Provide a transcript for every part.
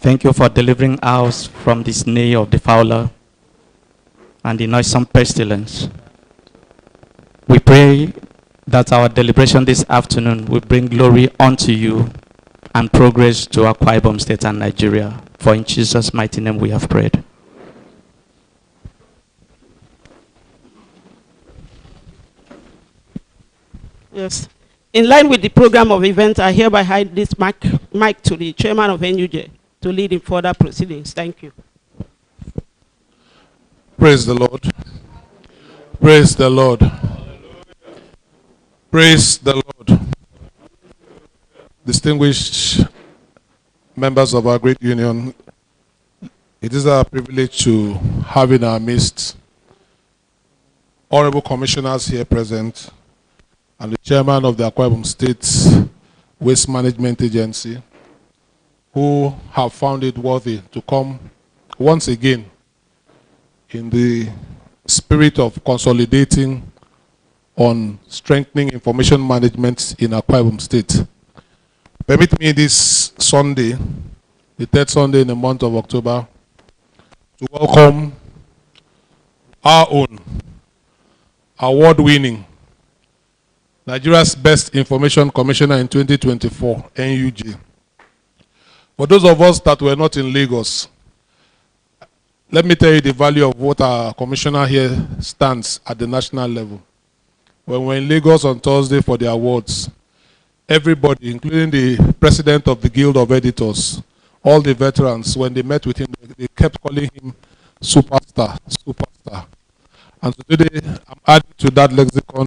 Thank you for delivering us from the snare of the fowler and the noisome pestilence. We pray that our deliberation this afternoon will bring glory unto you and progress to Akwa Ibom State and Nigeria. For in Jesus' mighty name we have prayed. Yes. In line with the program of events, I hereby hand this mic to the chairman of NUJ to lead in further proceedings. Thank you. Praise the Lord. Praise the Lord. Praise the Lord. Distinguished members of our great union, it is our privilege to have in our midst honorable commissioners here present and the chairman of the Akwa Ibom State Waste Management Agency, who have found it worthy to come once again in the spirit of consolidating on strengthening information management in Akwa Ibom State. Permit me this Sunday, the third Sunday in the month of October, to welcome our own award-winning Nigeria's Best Information Commissioner in 2024, NUJ. For those of us that were not in Lagos, let me tell you the value of what our commissioner here stands at the national level. When we're in Lagos on Thursday for the awards, everybody, including the president of the Guild of Editors, all the veterans, when they met with him, they kept calling him superstar, superstar. And today, I'm adding to that lexicon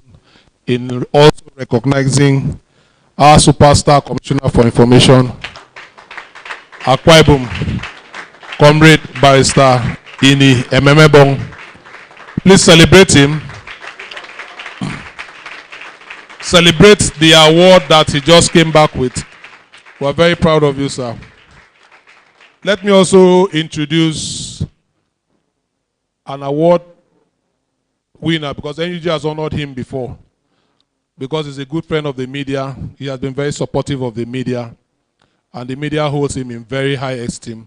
in also recognizing our superstar commissioner for information, Akwa Ibom, Comrade Barrister Ini Ememebong. Please celebrate him. Celebrate the award that he just came back with. We're very proud of you, sir. Let me also introduce an award winner, because NUG has honored him before. Because he's a good friend of the media, he has been very supportive of the media, and the media holds him in very high esteem.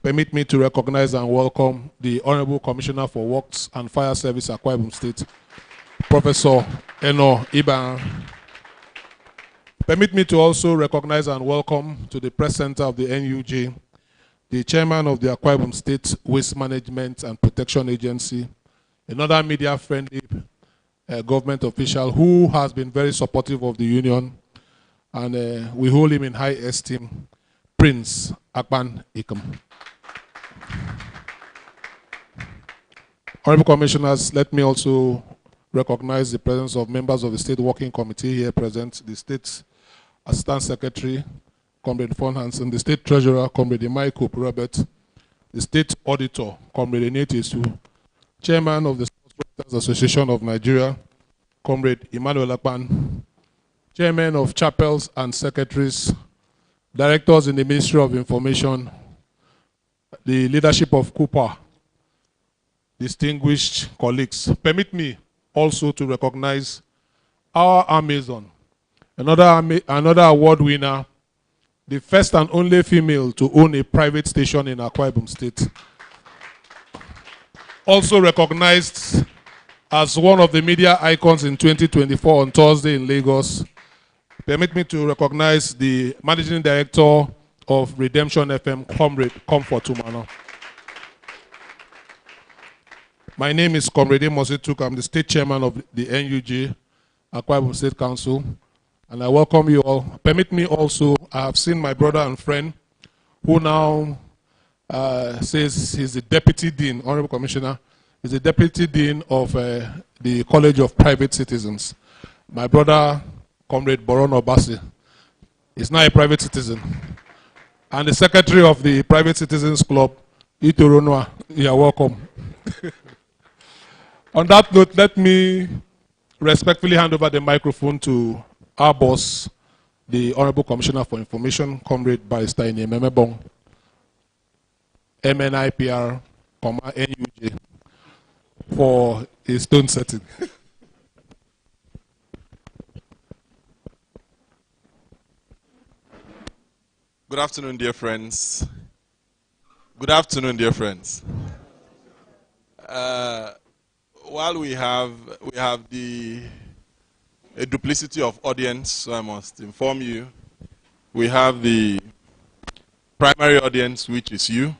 Permit me to recognize and welcome the Honorable Commissioner for Works and Fire Service, Akwa Ibom State, Professor Eno Iban. Permit me to also recognize and welcome to the press center of the NUJ, the chairman of the Akwa Ibom State Waste Management and Protection Agency, another media-friendly government official who has been very supportive of the union, and we hold him in high esteem, Prince Akpan Ikem. Honorable Commissioners, let me also recognize the presence of members of the State Working Committee here present, the State Assistant Secretary, Comrade Fon Hansen, the State Treasurer, Comrade Michael Robert, the State Auditor, Comrade Enetesu, Chairman of the Sports Association of Nigeria, Comrade Emmanuel Akpan, Chairman of Chapels and Secretaries, Directors in the Ministry of Information, the leadership of Cooper, distinguished colleagues. Permit me also to recognize our Amazon, another award winner, the first and only female to own a private station in Akwa Ibom State. Also recognized as one of the media icons in 2024 on Thursday in Lagos. Permit me to recognize the Managing Director of Redemption FM, Comrade Comfort Tumano. My name is Comrade Mosituk. I'm the State Chairman of the NUJ, Akwa Ibom State Council, and I welcome you all. Permit me also, I have seen my brother and friend who now says he's the Deputy Dean, Honorable Commissioner, is the Deputy Dean of the College of Private Citizens. My brother, Comrade Boron Obasi, is now a private citizen. And the Secretary of the Private Citizens Club, Itoronwa, you are welcome. On that note, let me respectfully hand over the microphone to our boss, the Honorable Commissioner for Information, Comrade Barrister Ini Ememebong, MNIPR, NUJ, for a stone setting. Good afternoon, dear friends. Good afternoon, dear friends. While we have a duplicity of audience, so I must inform you, we have the primary audience, which is you.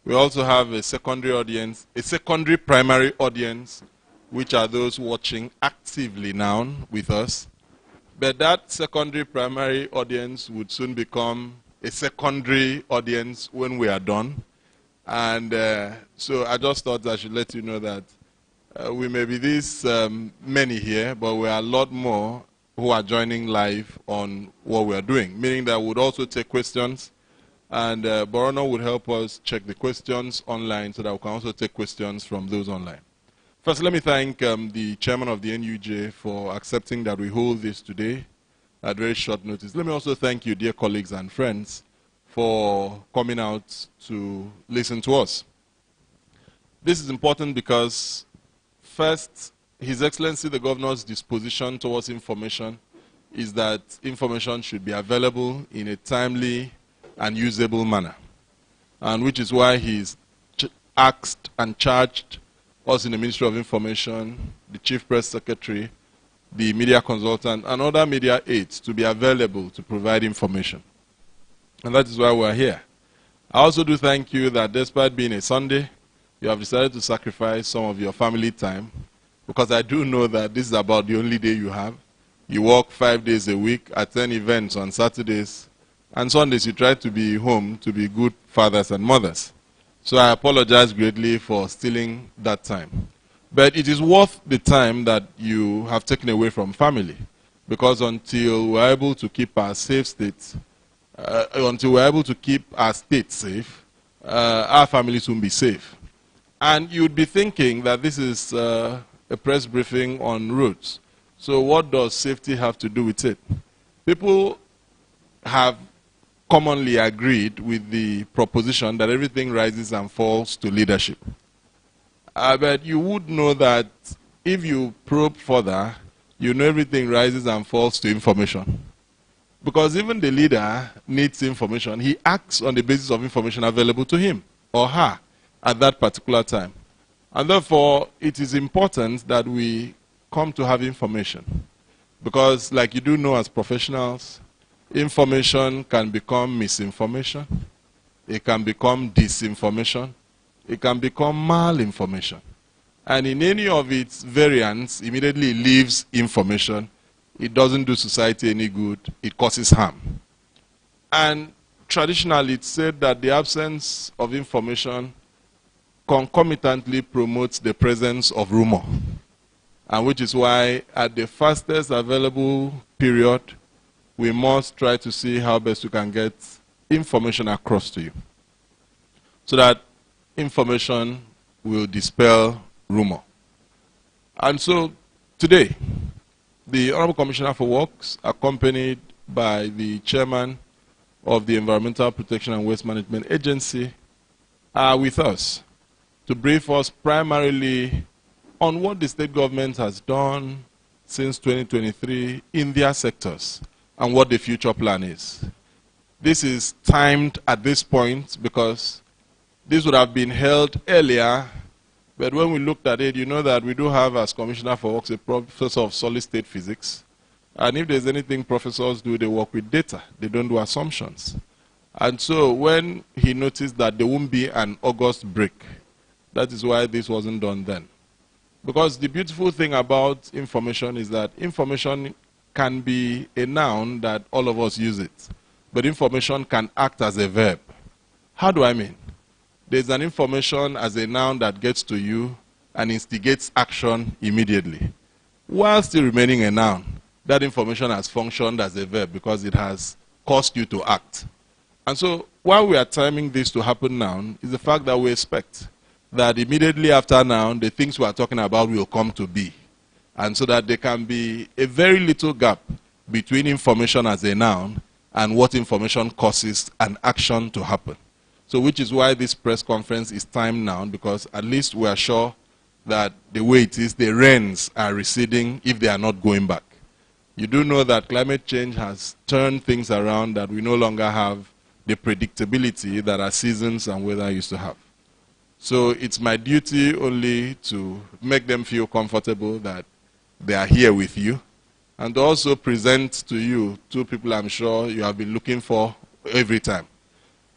We also have a secondary audience, a secondary primary audience, which are those watching actively now with us. But that secondary primary audience would soon become a secondary audience when we are done. And so I just thought I should let you know that we may be this many here, but we are a lot more who are joining live on what we are doing, meaning that we would also take questions, and Borono would help us check the questions online so that we can also take questions from those online. First, let me thank the chairman of the NUJ for accepting that we hold this today at very short notice. Let me also thank you, dear colleagues and friends, for coming out to listen to us. This is important because, first, His Excellency the Governor's disposition towards information is that information should be available in a timely and usable manner, and which is why he's asked and charged us in the Ministry of Information, the Chief Press Secretary, the media consultant, and other media aides to be available to provide information. And that is why we're here. I also do thank you that despite being a Sunday, you have decided to sacrifice some of your family time, because I do know that this is about the only day you have. You work 5 days a week, attend events on Saturdays, and Sundays you try to be home to be good fathers and mothers. So I apologize greatly for stealing that time. But it is worth the time that you have taken away from family, because until we're able to keep our safe states, until we're able to keep our state safe, our families won't be safe. And you'd be thinking that this is a press briefing on roads. So what does safety have to do with it? People have commonly agreed with the proposition that everything rises and falls to leadership. But you would know that if you probe further, you know everything rises and falls to information. Because even the leader needs information. He acts on the basis of information available to him or her at that particular time. And therefore, it is important that we come to have information. Because like you do know as professionals, information can become misinformation. It can become disinformation. It can become malinformation. And in any of its variants, immediately leaves information. It doesn't do society any good. It causes harm. And traditionally, it's said that the absence of information concomitantly promotes the presence of rumor. And which is why, at the fastest available period, we must try to see how best we can get information across to you, so that information will dispel rumor. And so, today, the Honorable Commissioner for Works, accompanied by the Chairman of the Environmental Protection and Waste Management Agency, are with us to brief us primarily on what the state government has done since 2023 in their sectors and what the future plan is. This is timed at this point because this would have been held earlier, but when we looked at it, you know that we do have, as Commissioner for Works, a professor of solid state physics. And if there's anything professors do, they work with data. They don't do assumptions. And so when he noticed that there won't be an August break, that is why this wasn't done then. Because the beautiful thing about information is that information can be a noun that all of us use it. But information can act as a verb. How do I mean? There's an information as a noun that gets to you and instigates action immediately. While still remaining a noun, that information has functioned as a verb because it has caused you to act. And so, while we are timing this to happen now, is the fact that we expect that immediately after noun, the things we are talking about will come to be. And so that there can be a very little gap between information as a noun and what information causes an action to happen. So which is why this press conference is timed now, because at least we are sure that the way it is, the rains are receding if they are not going back. You do know that climate change has turned things around, that we no longer have the predictability that our seasons and weather used to have. So it's my duty only to make them feel comfortable that they are here with you, and also present to you two people I'm sure you have been looking for every time.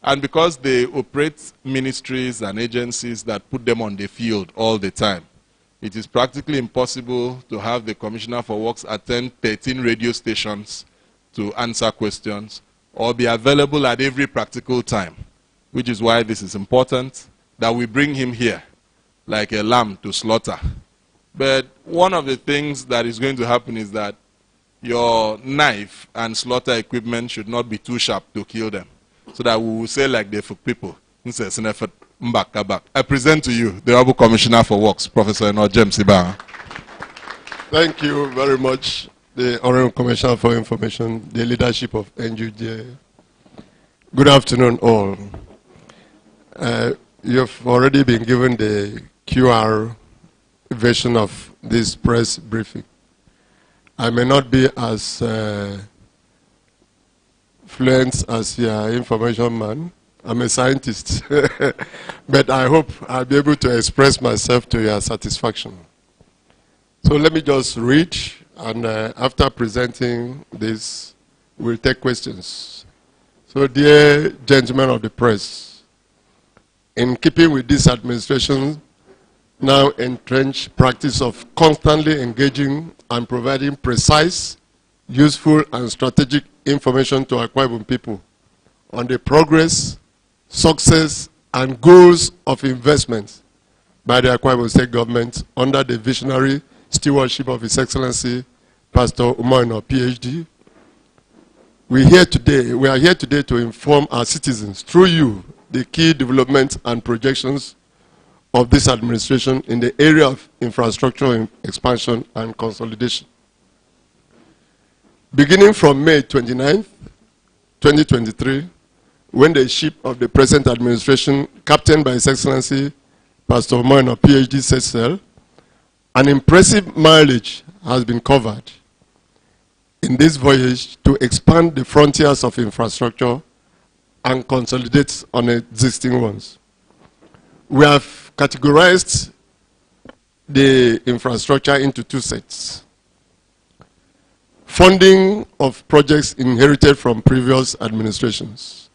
And because they operate ministries and agencies that put them on the field all the time, it is practically impossible to have the Commissioner for Works attend 13 radio stations to answer questions or be available at every practical time, which is why this is important, that we bring him here like a lamb to slaughter. But one of the things that is going to happen is that your knife and slaughter equipment should not be too sharp to kill them, so that we will say like the people. I present to you the Honorable Commissioner for Works, Professor James Ibang. Thank you very much, the Honorable Commissioner for Information, the leadership of NUJ. Good afternoon, all. You've already been given the QR version of this press briefing. I may not be as fluent as your information man. I'm a scientist. But I hope I'll be able to express myself to your satisfaction. So let me just read, and after presenting this, we'll take questions. So dear gentlemen of the press, in keeping with this administration now entrenched practice of constantly engaging and providing precise, useful, and strategic information to Akwa Ibom people on the progress, success, and goals of investments by the Akwa Ibom State Government under the visionary stewardship of His Excellency Pastor Umoino, PhD. We are here today to inform our citizens through you the key developments and projections of this administration in the area of infrastructure expansion and consolidation. Beginning from May 29th, 2023, when the ship of the present administration, captained by His Excellency Pastor Umoino, PhD, set sail, an impressive mileage has been covered in this voyage to expand the frontiers of infrastructure and consolidate on existing ones. We have categorized the infrastructure into two sets. Funding of projects inherited from previous administrations.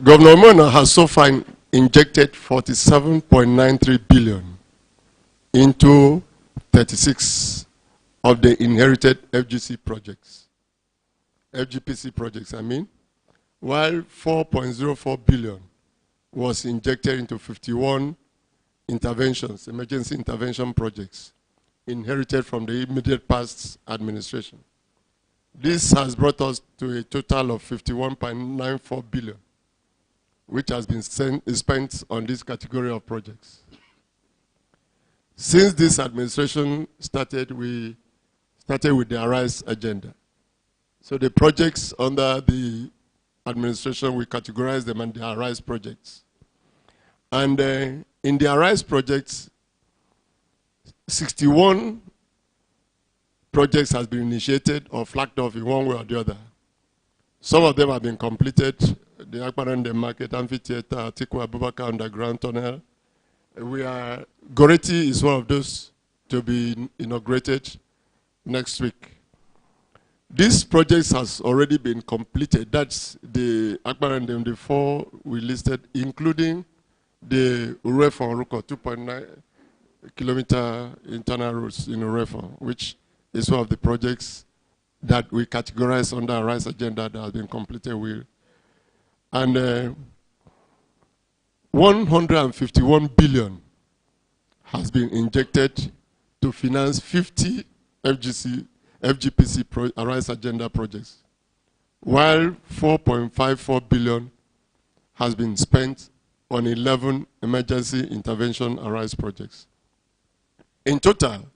Governor Umoino has so far injected 47.93 billion into 36 of the inherited FGPC projects, while 4.04 billion was injected into 51 interventions, emergency intervention projects, inherited from the immediate past administration. This has brought us to a total of 51.94 billion, which has been spent on this category of projects. Since this administration started, we started with the Arise agenda. So the projects under the administration, we categorize them under the Arise projects. And in the Arise projects, 61 projects has been initiated or flagged off in one way or the other. Some of them have been completed. The Akbarande Market Amphitheater, Atiku Abubakar Underground Tunnel. Goreti is one of those to be inaugurated next week. This project has already been completed. That's the Akbarande, the four we listed, including the Urefon-Ruko 2.9 kilometer internal routes in Urefon, which is one of the projects that we categorize under our RISE agenda that has been completed with. And 151 billion has been injected to finance 50 FGPC RISE agenda projects, while 4.54 billion has been spent on 11 emergency intervention RISE projects. In total,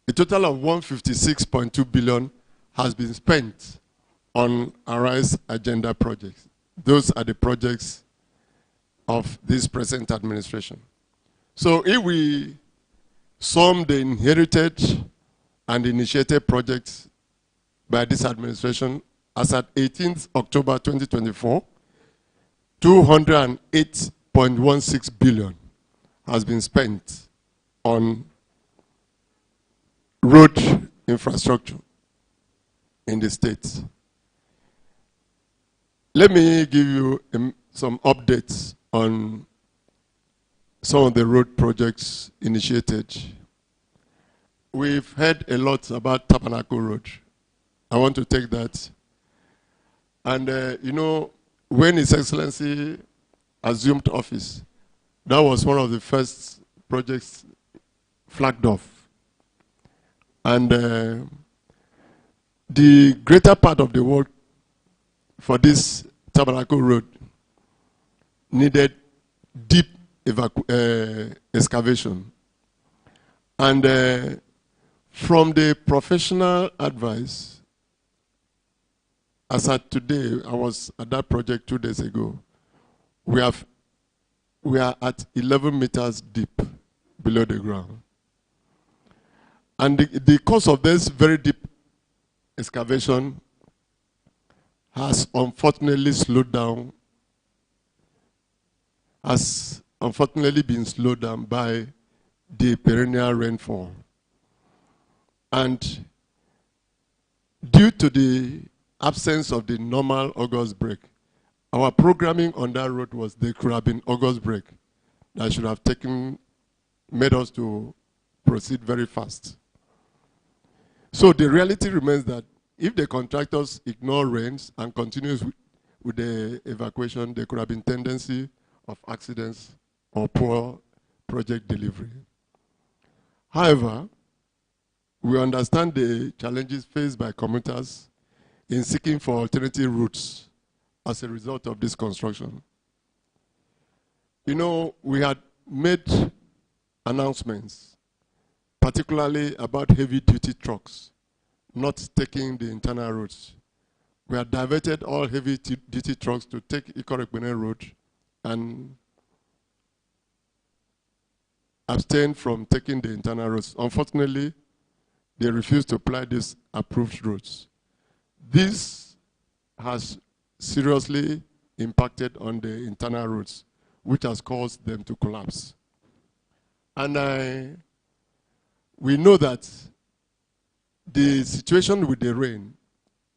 a total of 156.2 billion has been spent on RISE agenda projects. Those are the projects of this present administration. So if we sum the inherited and initiated projects by this administration as at 18th October 2024, 208.16 billion has been spent on road infrastructure in the state. Let me give you some updates on some of the road projects initiated. We've heard a lot about Tabernacle Road. I want to take that. And, you know, when His Excellency assumed office, that was one of the first projects flagged off. And the greater part of the work for this Tabernacle Road needed deep excavation. And from the professional advice, as at today, I was at that project 2 days ago, we are at 11 meters deep below the ground. And the cause of this very deep excavation has unfortunately been slowed down by the perennial rainfall. And due to the absence of the normal August break, our programming on that road was there could have been August break that should have made us to proceed very fast. So the reality remains that if the contractors ignore rains and continues with the evacuation, there could have been tendency of accidents or poor project delivery. However, we understand the challenges faced by commuters in seeking for alternative routes as a result of this construction. You know, we had made announcements, particularly about heavy-duty trucks not taking the internal roads. We had diverted all heavy-duty trucks to take Ikorekpene Road and abstain from taking the internal roads. Unfortunately, they refused to apply these approved roads. This has seriously impacted on the internal roads, which has caused them to collapse. And we know that the situation with the rain,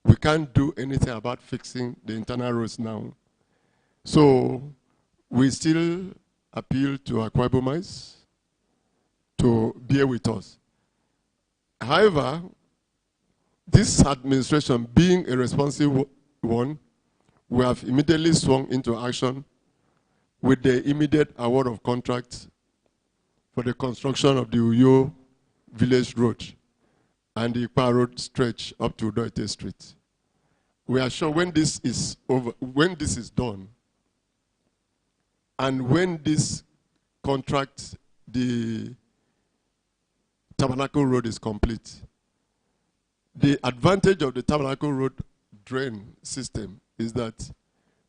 we can't do anything about fixing the internal roads now. So we still appeal to Akwa Ibomais to bear with us. However, this administration, being a responsive one, we have immediately swung into action with the immediate award of contract for the construction of the Uyo Village Road and the Ikpa Road stretch up to Udoite Street. We are sure when this is over, when this is done, and when this contract, the Tabernacle Road is complete, the advantage of the Tabernacle Road drain system is that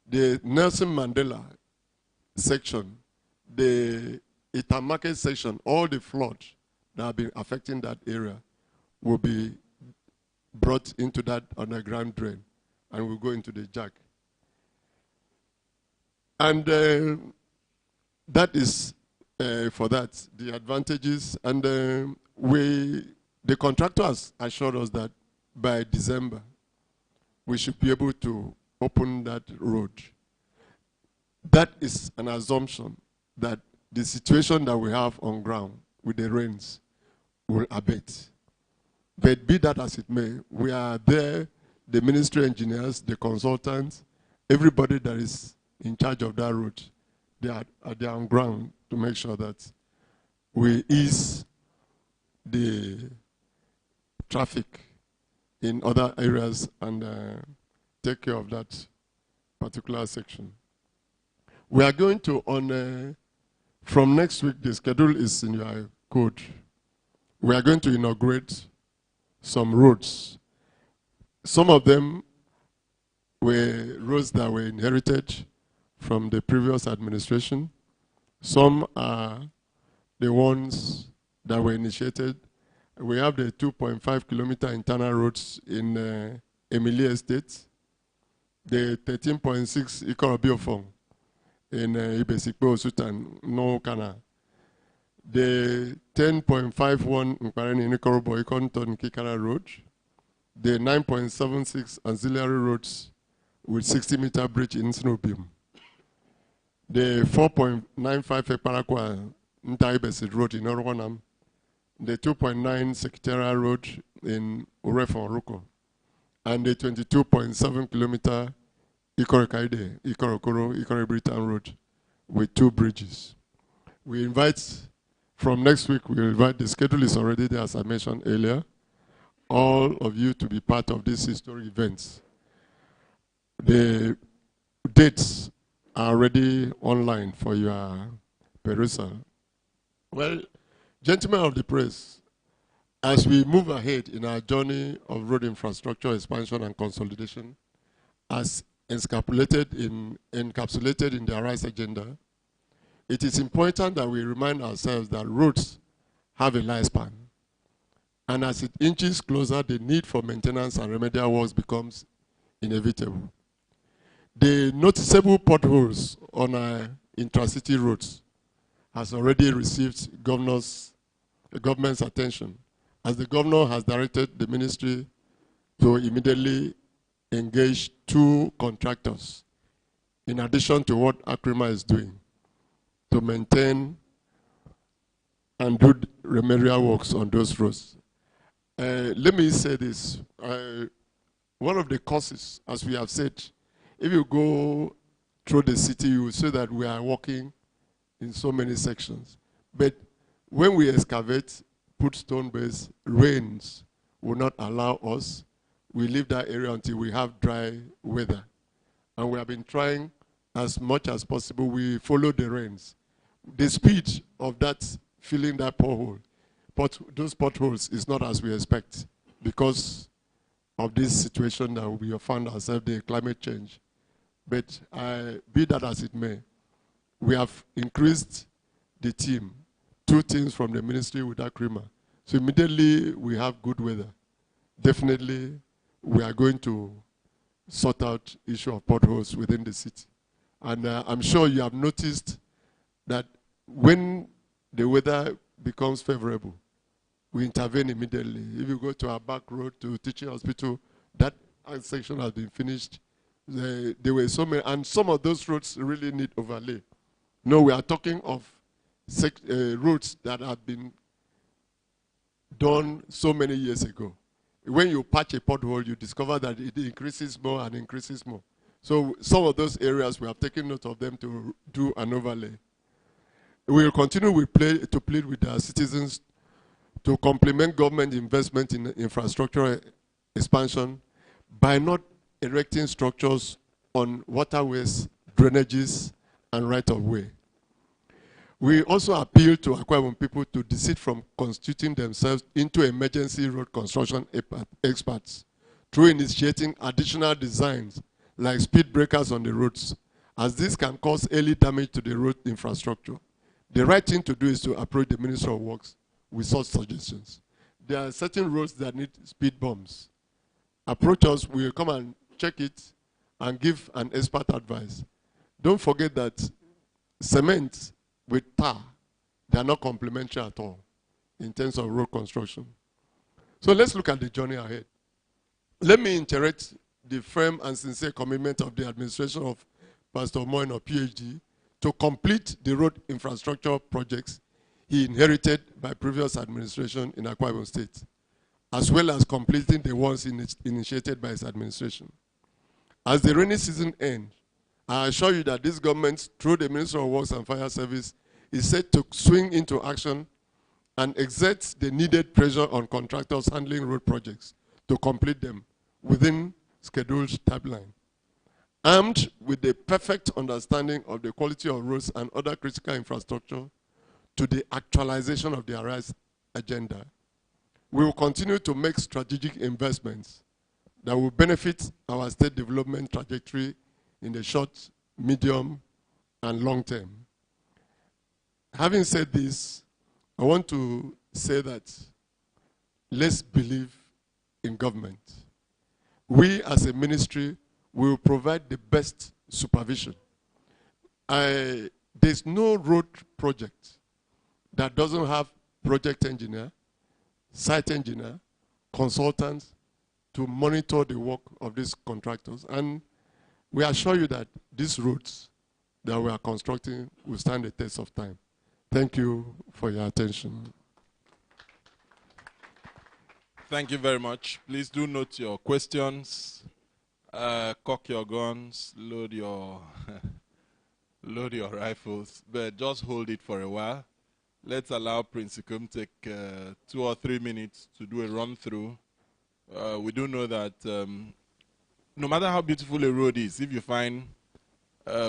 the Nelson Mandela section, the Itamake section, all the floods that have been affecting that area will be brought into that underground drain and will go into the jack. And that is for that, the advantages. And the contractor has assured us that by December, we should be able to open that road. That is an assumption that the situation that we have on ground with the rains will abate. But be that as it may, we are there, the ministry engineers, the consultants, everybody that is in charge of that road, they are on ground to make sure that we ease the traffic in other areas and take care of that particular section. We are going to, from next week, the schedule is in your code. We are going to inaugurate some roads. Some of them were roads that were inherited from the previous administration. Some are the ones that were initiated. We have the 2.5 kilometer internal roads in Emilie Estate the 13.6 Ikorobiofong in Ibesikpo, Sultan, no Kana. The 10.51 Nkpareni Nikorobo Ikonton Kikara Road. The 9.76 auxiliary roads with 60-meter bridge in Snowbeam. The 4.95 Eparakwa Ntaibesid Road in Orwanam. The 2.9 Secretarial Road in Urefon Ruko. And the 22.7 kilometer Ikorekaide, Ikorokoro, Ikorebritan Road with 2 bridges. We invite, from next week, we invite, the schedule is already there as I mentioned earlier, all of you to be part of these historic events. The dates are already online for your perusal. Well, gentlemen of the press, as we move ahead in our journey of road infrastructure expansion and consolidation, as encapsulated in the Arise agenda, it is important that we remind ourselves that roads have a lifespan. And as it inches closer, the need for maintenance and remedial works becomes inevitable. The noticeable potholes on our intracity roads has already received government's attention, as the governor has directed the ministry to immediately engage 2 contractors, in addition to what ACRIMA is doing, to maintain and do remedial works on those roads. Let me say this. One of the causes, as we have said, if you go through the city, you will see that we are walking in so many sections. But when we excavate, put stone base, rains will not allow us. We leave that area until we have dry weather. And we have been trying as much as possible. We follow the rains. The speed of that filling that pothole, those potholes is not as we expect because of this situation that we have found ourselves, the climate change. But be that as it may, we have increased the team, 2 teams from the ministry with ACRIMA. So immediately we have good weather. Definitely we are going to sort out issue of potholes within the city. And I'm sure you have noticed that when the weather becomes favorable, we intervene immediately. If you go to our back road to teaching hospital, that section has been finished. There were so many, and some of those roads really need overlay. No, we are talking of roads that have been done so many years ago. When you patch a pothole, you discover that it increases more and increases more. So some of those areas, we have taken note of them to do an overlay. We will continue to plead with our citizens to complement government investment in infrastructure expansion by not erecting structures on waterways, drainages, and right-of-way. We also appeal to Akwa Ibom people to desist from constituting themselves into emergency road construction experts through initiating additional designs like speed breakers on the roads, as this can cause early damage to the road infrastructure. The right thing to do is to approach the Ministry of Works with such suggestions. There are certain roads that need speed bumps. Approach us, we will come and check it and give an expert advice. Don't forget that cement with tar, they are not complementary at all in terms of road construction. So let's look at the journey ahead. Let me iterate the firm and sincere commitment of the administration of Pastor Moino, PhD, to complete the road infrastructure projects he inherited by previous administration in Akwa Ibom State, as well as completing the ones initiated by his administration. As the rainy season ends, I assure you that this government, through the Ministry of Works and Fire Service, is set to swing into action and exert the needed pressure on contractors handling road projects to complete them within scheduled timeline. Armed with the perfect understanding of the quality of roads and other critical infrastructure to the actualization of the Arise agenda, we will continue to make strategic investments that will benefit our state development trajectory in the short, medium, and long term. Having said this, I want to say that let's believe in government. We as a ministry we will provide the best supervision. There's no road project that doesn't have project engineer, site engineer, consultants to monitor the work of these contractors. And we assure you that these roads that we are constructing will stand the test of time. Thank you for your attention. Thank you very much. Please do note your questions, cock your guns, load your load your rifles, but just hold it for a while. Let's allow Prince Ikum take 2 or 3 minutes to do a run through. We do know that no matter how beautiful a road is, if you find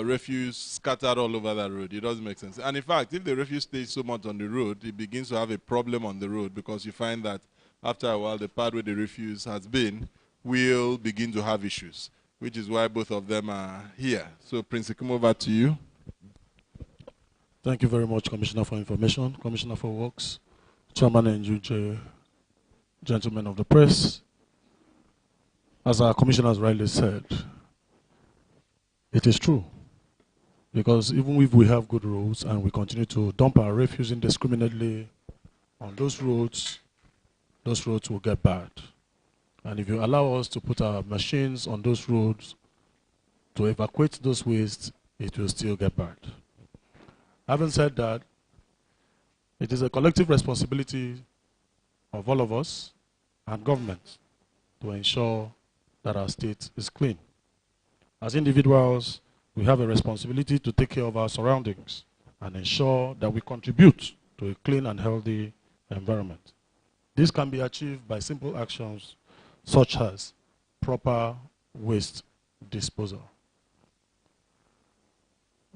refuse scattered all over that road, it doesn't make sense. And in fact, if the refuse stays so much on the road, it begins to have a problem on the road, because you find that after a while, the part where the refuse has been will begin to have issues, which is why both of them are here. So Prince, come over to you. Thank you very much, Commissioner for Information, Commissioner for Works, Chairman and NUJ, gentlemen of the press. As our commissioner has rightly said, it is true. Because even if we have good roads and we continue to dump our refuse indiscriminately on those roads will get bad. And if you allow us to put our machines on those roads to evacuate those wastes, it will still get bad. Having said that, it is a collective responsibility of all of us and government to ensure that our state is clean. As individuals, we have a responsibility to take care of our surroundings and ensure that we contribute to a clean and healthy environment. This can be achieved by simple actions such as proper waste disposal.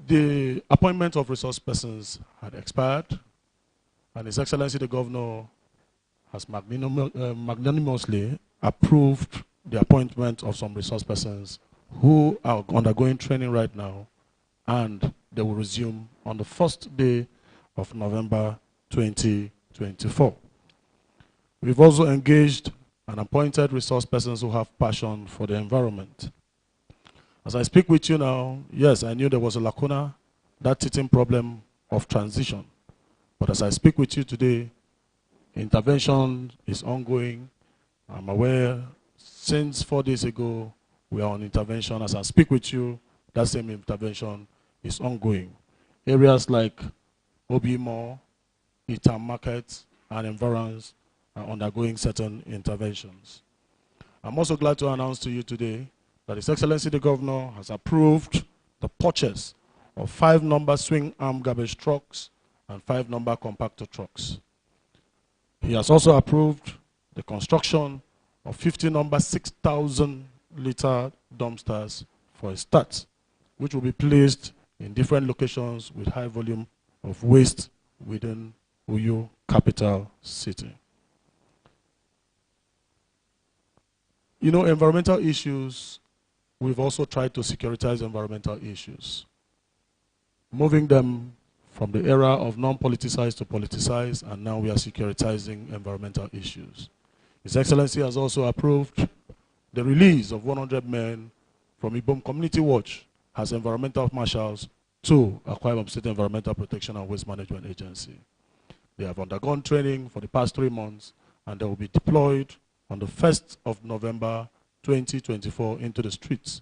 The appointment of resource persons had expired, and His Excellency the Governor has magnanimously approved the appointment of some resource persons who are undergoing training right now, and they will resume on the first day of November 2024. We've also engaged and appointed resource persons who have passion for the environment. As I speak with you now, yes, I knew there was a lacuna, that teething problem of transition. But as I speak with you today, intervention is ongoing. I'm aware since 4 days ago, we are on intervention. As I speak with you, that same intervention is ongoing. Areas like Obi Mall, Itam Market, and environs are undergoing certain interventions. I'm also glad to announce to you today that His Excellency the Governor has approved the purchase of 5 number swing arm garbage trucks and 5 number compactor trucks. He has also approved the construction of 50 number 6,000 liter dumpsters for a start, which will be placed in different locations with high volume of waste within Uyo capital city. You know, environmental issues, we've also tried to securitize environmental issues, moving them from the era of non-politicized to politicized, and now we are securitizing environmental issues. His Excellency has also approved the release of 100 men from Ibom Community Watch as environmental marshals to Akwa Ibom State Environmental Protection and Waste Management Agency. They have undergone training for the past 3 months, and they will be deployed on the 1st of November 2024 into the streets.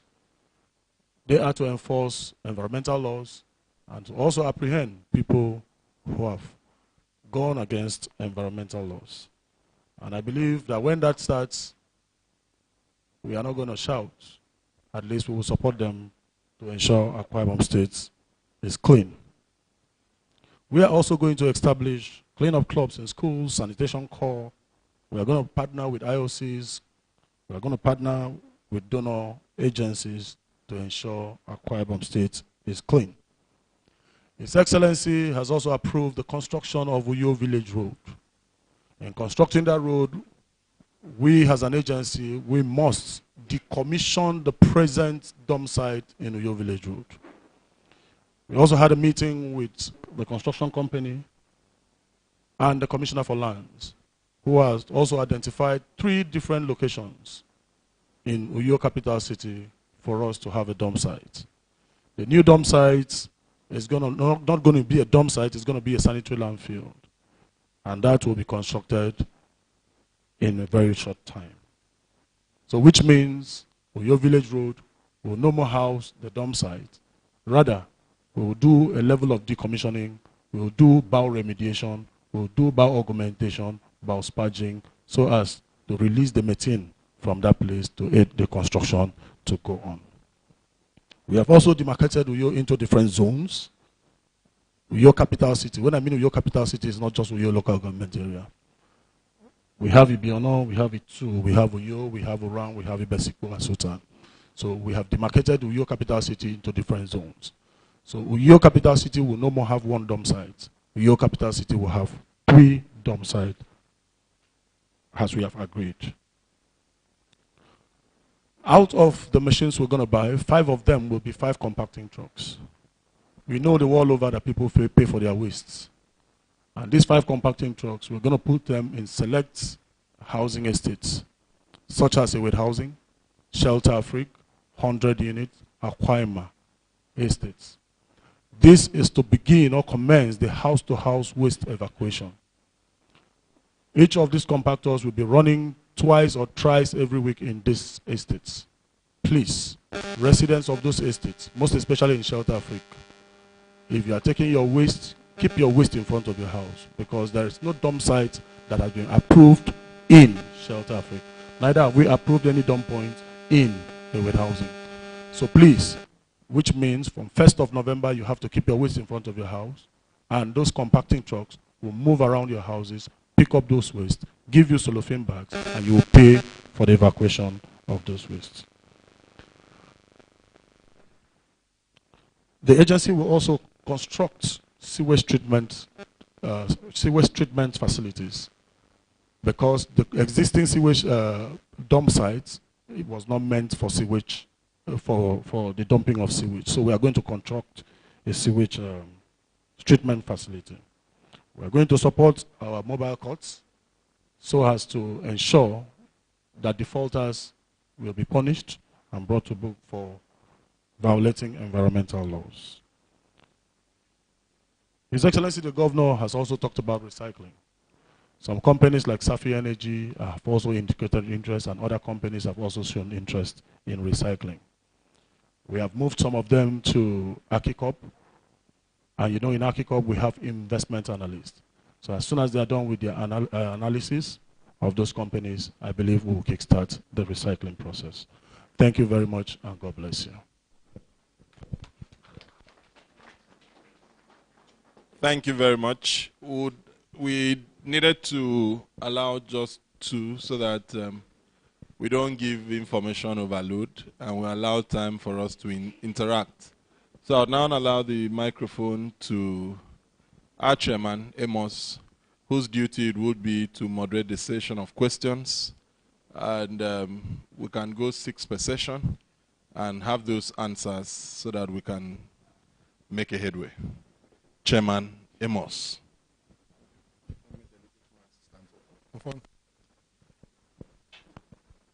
They are to enforce environmental laws and to also apprehend people who have gone against environmental laws. And I believe that when that starts, we are not going to shout. At least we will support them to ensure Akwa Ibom State is clean. We are also going to establish cleanup clubs in schools, sanitation corps. We are going to partner with IOCs. We are going to partner with donor agencies to ensure Akwa Ibom State is clean. His Excellency has also approved the construction of Uyo Village Road. In constructing that road, we as an agency, we must decommission the present dump site in Uyo Village Road. We also had a meeting with the construction company and the Commissioner for Lands, who has also identified 3 different locations in Uyo capital city for us to have a dump site. The new dump site is not going to be a dump site, it's going to be a sanitary landfill. And that will be constructed in a very short time. So which means Uyo Village Road will no more house the dump site. Rather, we will do a level of decommissioning, we will do bioremediation, we will do bioaugmentation, biospaging, so as to release the methane from that place to aid the construction to go on. We have also demarcated Uyo into different zones. Uyo capital city. When I mean Uyo capital city, it's not just Uyo local government area. We have Ibiono, we have Itu, we have Uyo, we have Orang, we have Ibesiku and Sultan. So we have demarcated Uyo capital city into different zones. So Uyo capital city will no more have one dump site. Uyo capital city will have 3 dump sites, as we have agreed. Out of the machines we're going to buy, 5 of them will be 5 compacting trucks. We know the world over that people pay for their wastes. And these 5 compacting trucks, we're going to put them in select housing estates, such as Await Housing, Shelter Africa, 100 units, Aquaima estates. This is to begin or commence the house-to-house waste evacuation. Each of these compactors will be running twice or thrice every week in these estates. Please, residents of those estates, most especially in Shelter Africa, if you are taking your waste, keep your waste in front of your house, because there is no dump site that has been approved in Shelter Africa. Neither have we approved any dump point in Await Housing. So please, which means from 1st of November, you have to keep your waste in front of your house, and those compacting trucks will move around your houses, pick up those waste, give you cellophane bags, and you will pay for the evacuation of those wastes. The agency will also construct sewage treatment facilities, because the existing sewage dump sites, it was not meant for sewage, for the dumping of sewage. So we are going to construct a sewage treatment facility. We are going to support our mobile courts so as to ensure that defaulters will be punished and brought to book for violating environmental laws. His Excellency the Governor has also talked about recycling. Some companies like Safi Energy have also indicated interest, and other companies have also shown interest in recycling. We have moved some of them to Akikop, and you know in Akikop we have investment analysts. So as soon as they are done with their analysis of those companies, I believe we will kickstart the recycling process. Thank you very much, and God bless you. Thank you very much. We needed to allow just 2 so that we don't give information overload, and we allow time for us to interact. So I'll now allow the microphone to our chairman, Amos, whose duty it would be to moderate the session of questions. And we can go 6 per session and have those answers so that we can make a headway. Chairman Amos.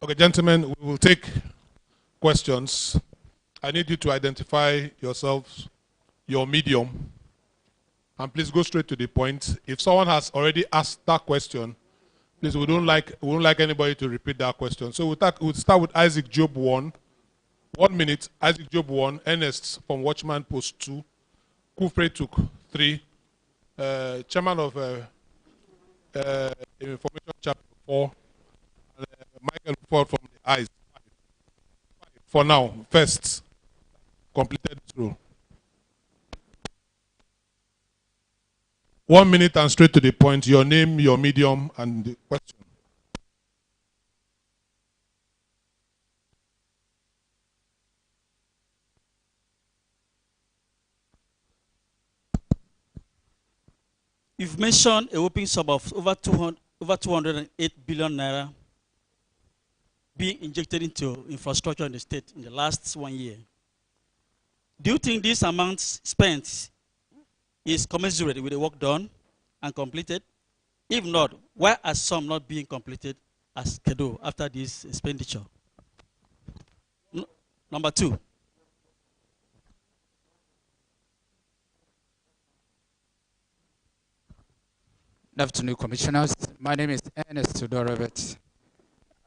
Okay, gentlemen, we will take questions. I need you to identify yourselves, your medium, and please go straight to the point. If someone has already asked that question, please, we won't like anybody to repeat that question. So we'll start with Isaac Job 1. 1 minute. Isaac Job 1. Ernest from Watchman Post 2. Kufre took 3. Chairman of Information Chapter 4. Michael Ford from the Eyes. 5. For now, first, completed through. 1 minute and straight to the point. Your name, your medium, and the question. You've mentioned a whopping sum of over 208 billion naira being injected into infrastructure in the state in the last 1 year. Do you think this amount spent is commensurate with the work done and completed? If not, why are some not being completed as scheduled after this expenditure? Number two, Good afternoon, Commissioners. My name is Ernest Tudorovic.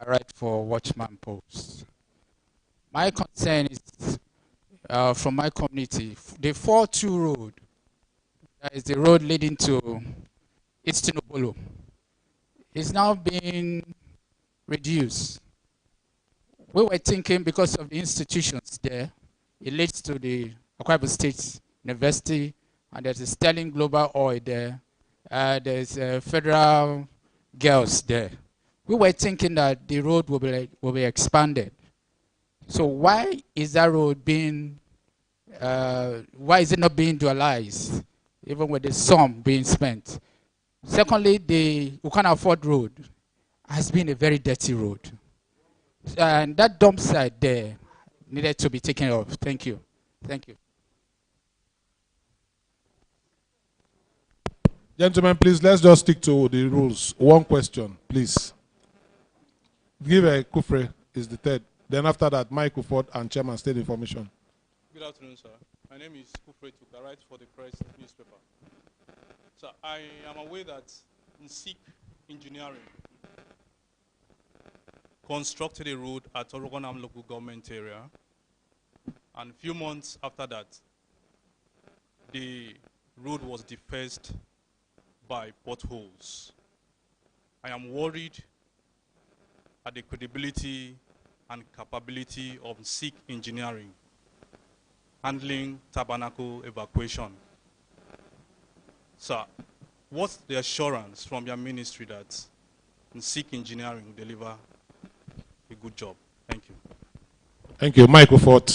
I write for Watchman Post. My concern is from my community. The 4-2 road, that is the road leading to East Tinobolo, is now being reduced. We were thinking because of the institutions there, it leads to the Akwa Ibom State University, and there's a Sterling Global Oil there. There's federal girls there. We were thinking that the road will be expanded. So why is that road being, why is it not being dualized, even with the sum being spent? Secondly, the Ukana Ford Road has been a very dirty road. And that dump site there needed to be taken off. Thank you. Thank you. Gentlemen, please, let's just stick to the rules. One question, please. Give a Kufre is the third. Then after that, Michael Ford and Chairman State Information. Good afternoon, sir. My name is Kufre Tuk. I write for the Press newspaper. So I am aware that NSIC Engineering constructed a road at Orogonam local government area. And a few months after that, the road was defaced by potholes. I am worried at the credibility and capability of SIC engineering handling tabernacle evacuation. Sir, what's the assurance from your ministry that SIC engineering will deliver a good job? Thank you. Thank you. Michael Ford,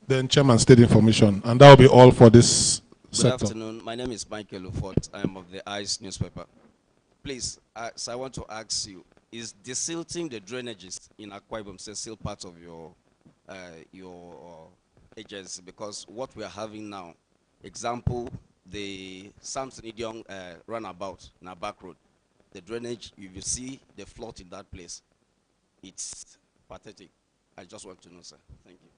then Chairman State Information. And that will be all for this sector. Good afternoon. My name is Michael Ufort. I am of the ICE newspaper. Please, so I want to ask you, is desilting the drainages in Akwa Ibom still part of your agency? Because what we are having now, example, the Samson Idiong runabout, Nabak Road, the drainage, if you see the flood in that place, it's pathetic. I just want to know, sir. Thank you.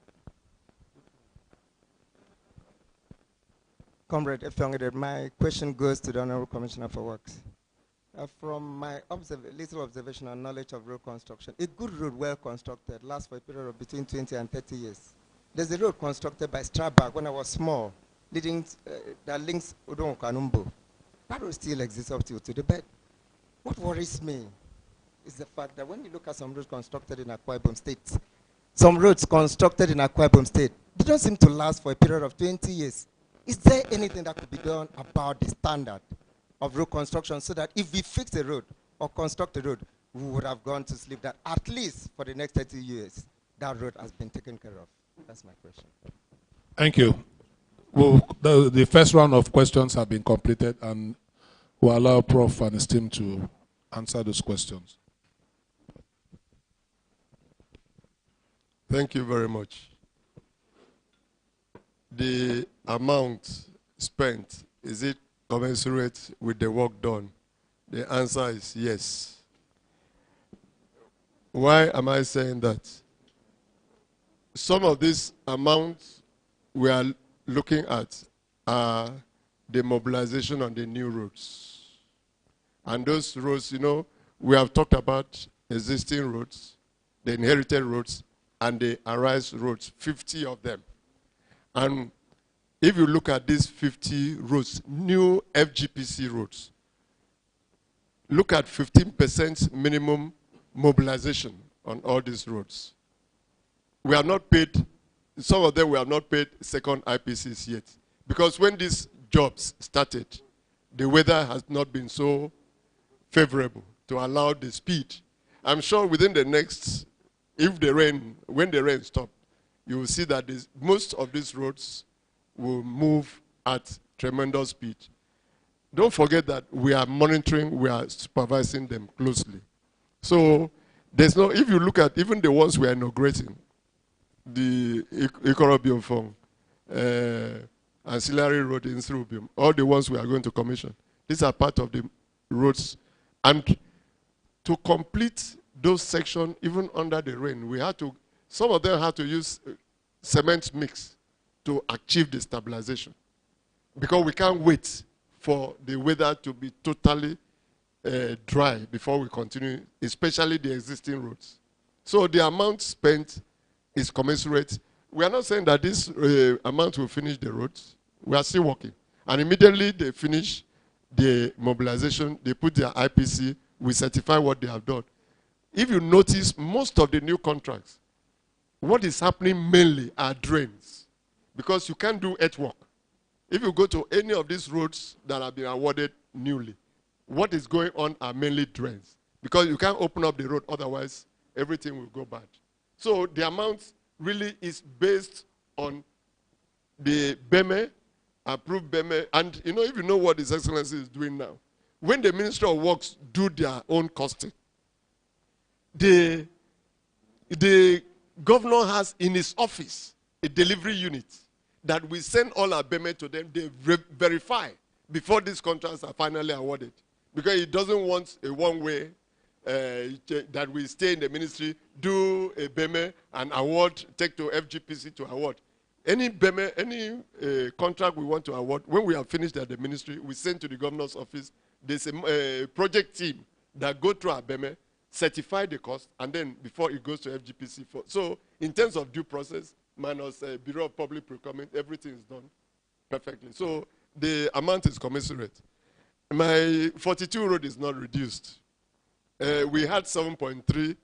Comrade Efyongede, my question goes to the Honorable Commissioner for Works. From my little observation and knowledge of road construction, a good road well constructed lasts for a period of between 20 and 30 years. There's a road constructed by Strabag when I was small, leading that links Udon Kanumbo. That road still exists up till today. But what worries me is the fact that when you look at some roads constructed in Akwa Ibom State, they don't seem to last for a period of 20 years. Is there anything that could be done about the standard of road construction so that if we fix a road or construct a road, we would have gone to sleep that at least for the next 30 years, that road has been taken care of? That's my question. Thank you. Well, the first round of questions have been completed, and we'll allow Prof and his team to answer those questions. Thank you very much. The amount spent, is it commensurate with the work done? The answer is yes. Why am I saying that? Some of these amounts we are looking at are the mobilization on the new roads. And those roads, you know, we have talked about existing roads, the inherited roads, and the arise roads, 50 of them. And if you look at these 50 roads, new FGPC roads, look at 15% minimum mobilization on all these roads. We have not paid, some of them we have not paid second IPCs yet. Because when these jobs started, the weather has not been so favorable to allow the speed. I'm sure within the next, if the rain, when the rain stops, you will see that most of these roads will move at tremendous speed. Don't forget that we are monitoring, we are supervising them closely. So there's no, if you look at even the ones we are inaugurating, the Ikorobium ancillary road in Srubium, all the ones we are going to commission, these are part of the roads. And to complete those sections, even under the rain, we had to, some of them had to use cement mix to achieve the stabilization. Because we can't wait for the weather to be totally dry before we continue, especially the existing roads. So the amount spent is commensurate. We are not saying that this amount will finish the roads. We are still working. And immediately they finish the mobilization, they put their IPC, we certify what they have done. If you notice, most of the new contracts, what is happening mainly are drains. Because you can't do earthwork. If you go to any of these roads that have been awarded newly, what is going on are mainly drains. Because you can't open up the road, otherwise everything will go bad. So the amount really is based on the BEME, approved BEME, and you know, if you know what His Excellency is doing now, when the Ministry of Works do their own costing, the governor has in his office a delivery unit that we send all our BEME to them, they verify before these contracts are finally awarded. Because he doesn't want a one-way that we stay in the ministry, do a BEME and award, take to FGPC to award. Any BEME, any contract we want to award, when we have finished at the ministry, we send to the governor's office. There's a project team that go through our BEME, certify the cost, and then before it goes to FGPC. So in terms of due process, minus Bureau of Public Procurement, everything is done perfectly. So the amount is commensurate. My 42 road is not reduced. We had 7.3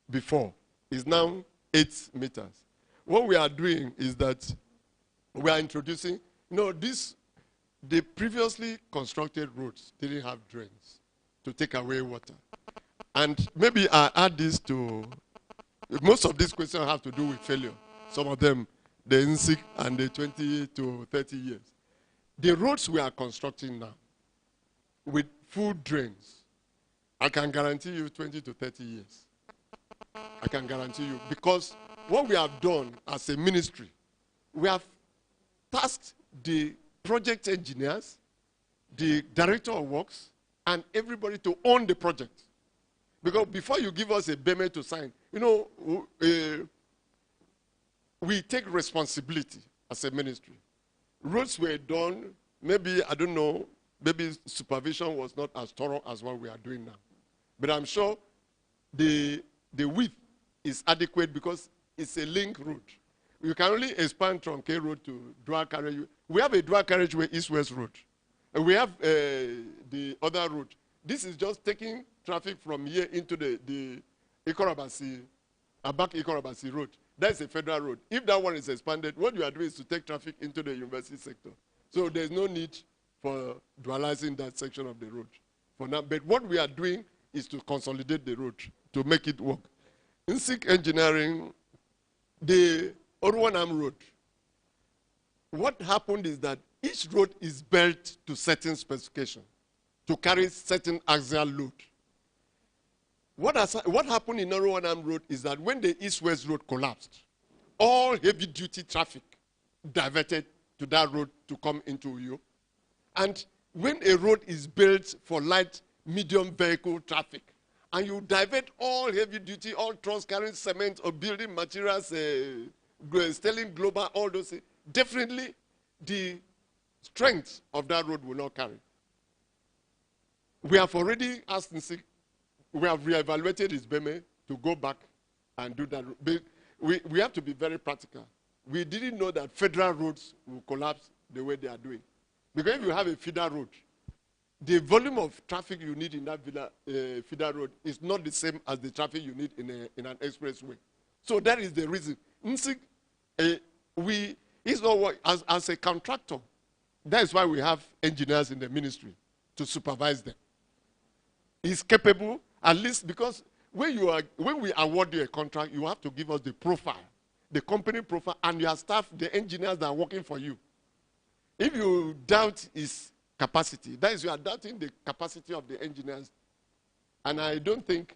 before. It's now 8 meters. What we are doing is that we are introducing, the previously constructed roads didn't have drains to take away water. And maybe I add this to, most of these questions have to do with failure. Some of them, the INSIC and the 20 to 30 years. The roads we are constructing now, with full drains, I can guarantee you 20 to 30 years. I can guarantee you. Because what we have done as a ministry, we have tasked the project engineers, the director of works, and everybody to own the project. Because before you give us a BEME to sign, we take responsibility as a ministry. Roads were done, maybe, I don't know, maybe supervision was not as thorough as what we are doing now. But I'm sure the width is adequate because it's a link road. You can only expand from K Road to dual carriage. We have a dual carriageway east-west road. And we have the other road. This is just taking traffic from here into the Ikorabasi, Abak Ikorabasi road. That's a federal road. If that one is expanded, what you are doing is to take traffic into the university sector. So there's no need for dualizing that section of the road for now. But what we are doing is to consolidate the road to make it work. In SIC engineering, the Oruanam road, what happened is that each road is built to certain specification to carry certain axial load. What happened in Oruanam road is that when the east-west road collapsed, all heavy-duty traffic diverted to that road to come into Uyo. And when a road is built for light, medium vehicle traffic, and you divert all heavy duty, all trucks carrying cement or building materials, Sterling Global, all those things, definitely the strength of that road will not carry. We have already asked NSIC, we have reevaluated his BEME to go back and do that. But we have to be very practical. We didn't know that federal roads will collapse the way they are doing. Because if you have a feeder road, the volume of traffic you need in that feeder road is not the same as the traffic you need in an expressway. So that is the reason. NSIC, it's not what, as a contractor, that is why we have engineers in the ministry to supervise them. He's capable, at least because when we award you a contract, you have to give us the profile, the company profile, and your staff, the engineers that are working for you. If you doubt his capacity, that is, you are doubting the capacity of the engineers. And I don't think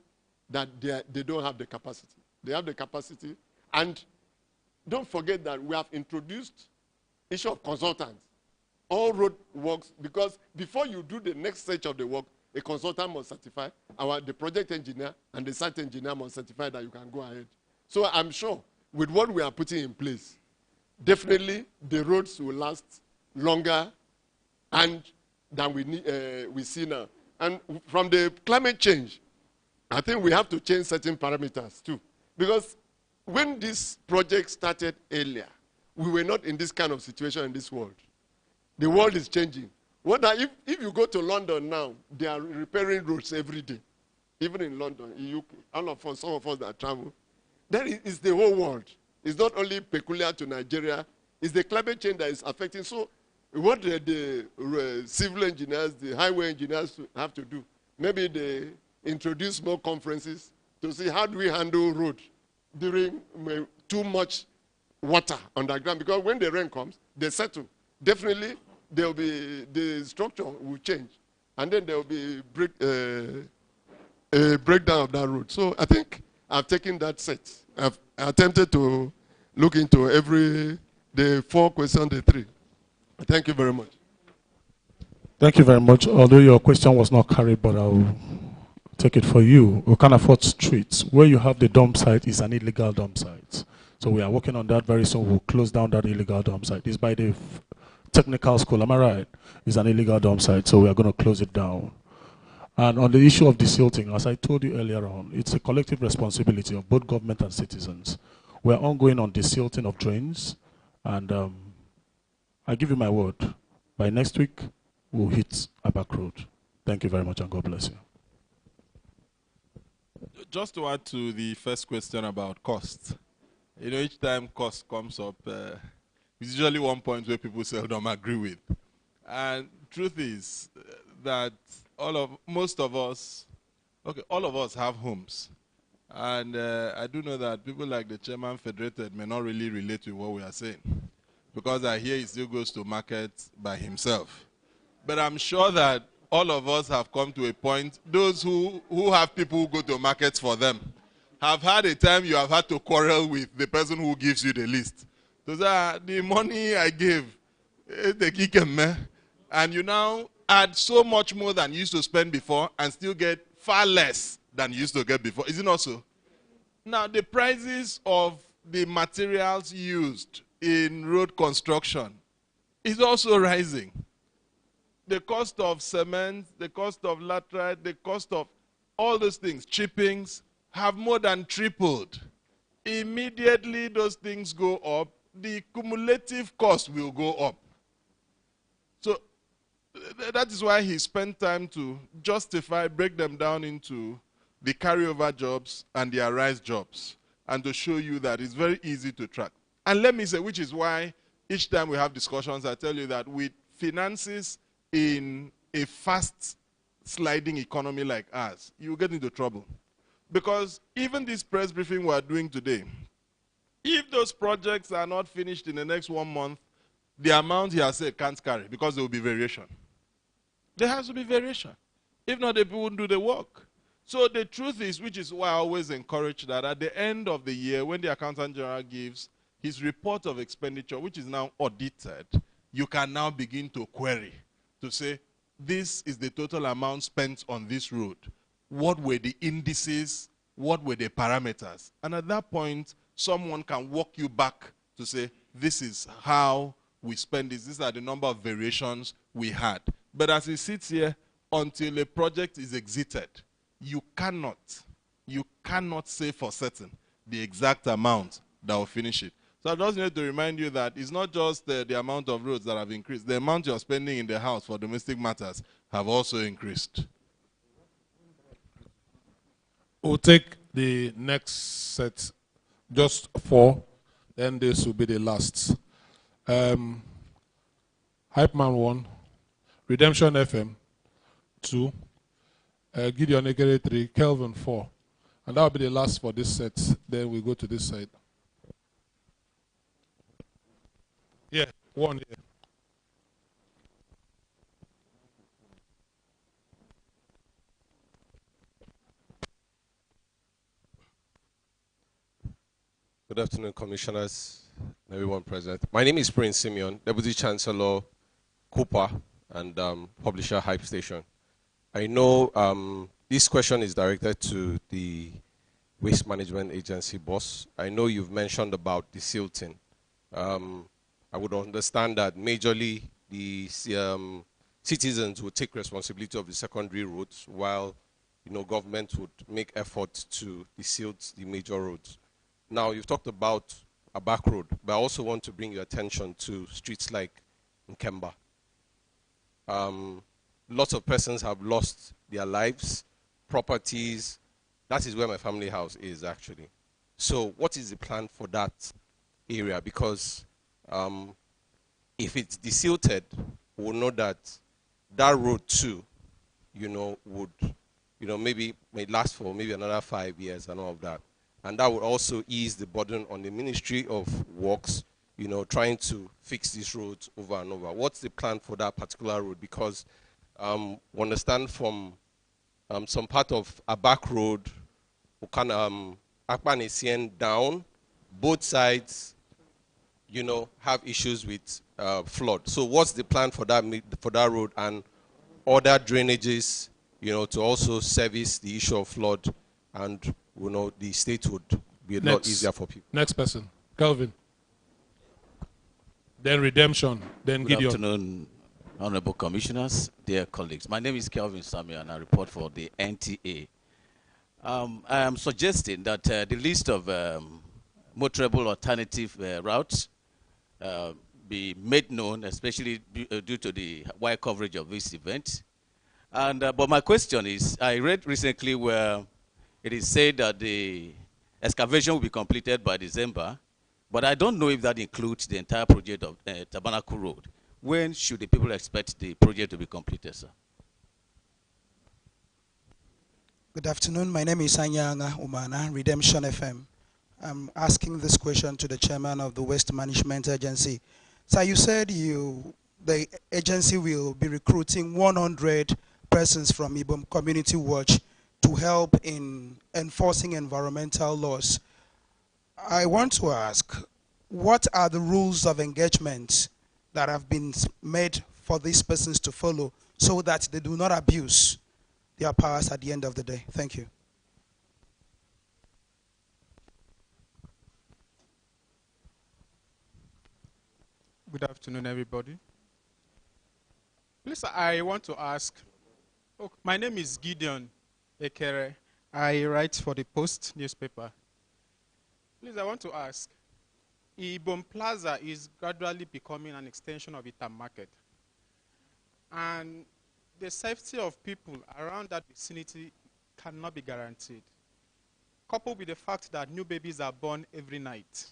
that they don't have the capacity. They have the capacity. And don't forget that we have introduced issue of consultants. All road works, because before you do the next stage of the work, a consultant must certify, the project engineer and the site engineer must certify that you can go ahead. So I'm sure with what we are putting in place, definitely the roads will last longer and than we see now. And from the climate change, I think we have to change certain parameters too. Because when this project started earlier, we were not in this kind of situation in this world. The world is changing. If you go to London now, they are repairing roads every day. Even in London, in UK, some of us that travel. That is the whole world. It's not only peculiar to Nigeria. It's the climate change that is affecting. So what the civil engineers, the highway engineers have to do, maybe they introduce more conferences to see how do we handle road during too much water underground. Because when the rain comes, they settle. Definitely, the structure will change. And then there will be a breakdown of that road. So I think I've taken that set. I've attempted to look into the 4 questions, the 3. Thank you very much. Thank you very much. Although your question was not carried, but I'll take it for you. Okanafort Street, where you have the dump site, is an illegal dump site. So we are working on that very soon. We'll close down that illegal dump site. It's by the technical school, am I right? It's an illegal dump site, so we are going to close it down. And on the issue of desilting, as I told you earlier on, it's a collective responsibility of both government and citizens. We're ongoing on desilting of drains, and I give you my word, by next week, we'll hit Abak Road. Thank you very much, and God bless you. Just to add to the first question about cost, each time cost comes up, it's usually one point where people seldom agree with. And truth is that most of us have homes. And I do know that people like the chairman federated may not really relate to what we are saying, because I hear he still goes to market by himself. But I'm sure that all of us have come to a point, those who have people who go to markets for them, have had a time you have had to quarrel with the person who gives you the list. So the money I gave, and you now add so much more than you used to spend before and still get far less than you used to get before. Is it not so? Now, the prices of the materials used in road construction is also rising. The cost of cement, the cost of laterite, the cost of all those things, chippings, have more than tripled. Immediately those things go up, the cumulative cost will go up. So that is why he spent time to break them down into the carryover jobs and the arise jobs, and to show you that it's very easy to track. And let me say, which is why each time we have discussions, I tell you that with finances in a fast sliding economy like ours, you get into trouble. Because even this press briefing we are doing today, if those projects are not finished in the next 1 month, the amount he has said can't carry, because there will be variation. There has to be variation. If not, the people won't do the work. So the truth is, which is why I always encourage that at the end of the year, when the Accountant General gives his report of expenditure, which is now audited, you can now begin to query, to say, this is the total amount spent on this road. What were the indices? What were the parameters? And at that point, someone can walk you back to say, this is how we spend this. These are the number of variations we had. But as it sits here, until a project is exited, you cannot say for certain the exact amount that will finish it. So I just need to remind you that it's not just the amount of roads that have increased. The amount you're spending in the house for domestic matters have also increased. We'll take the next set, just 4, then this will be the last. Hype Man 1, Redemption FM 2, Gideon Ekere 3, Kelvin 4. And that will be the last for this set. Then we go to this side. Yeah, 1 here. Good afternoon, commissioners, everyone present. My name is Prince Simeon, Deputy Chancellor, Cooper, and publisher Hype Station. I know this question is directed to the Waste Management Agency boss. I know you've mentioned about desilting I would understand that majorly the citizens would take responsibility of the secondary roads, while government would make efforts to desilt the major roads. Now, you've talked about a back road, but I also want to bring your attention to streets like Nkemba. Lots of persons have lost their lives, properties. That is where my family house is, actually. So what is the plan for that area? Because if it's desilted, we'll know that that road too, would, maybe may last for maybe another 5 years and all of that. And that would also ease the burden on the Ministry of Works, trying to fix these roads over and over. What's the plan for that particular road? Because we understand from some part of a back road, Akpan Esien down, both sides, have issues with flood. So what's the plan for that road and other drainages, to also service the issue of flood, and the state would be a lot easier for people. Next person, Kelvin. Then Redemption, then Gideon. Good afternoon, honorable commissioners, dear colleagues. My name is Kelvin Samuel, and I report for the NTA. I am suggesting that the list of motorable alternative routes be made known, especially due to the wide coverage of this event. And but my question is, I read recently where it is said that the excavation will be completed by December, but I don't know if that includes the entire project of Tabernacle Road. When should the people expect the project to be completed, sir? Good afternoon. My name is Anyanga Umana, Redemption FM. I'm asking this question to the chairman of the Waste Management Agency. Sir, you said the agency will be recruiting 100 persons from Ibom Community Watch to help in enforcing environmental laws. I want to ask, what are the rules of engagement that have been made for these persons to follow so that they do not abuse their powers at the end of the day? Thank you. Good afternoon, everybody. Please, I want to ask, my name is Gideon Ekere. I write for the Post newspaper. Please, I want to ask, Ibom Plaza is gradually becoming an extension of Itam Market. And the safety of people around that vicinity cannot be guaranteed, coupled with the fact that new babies are born every night.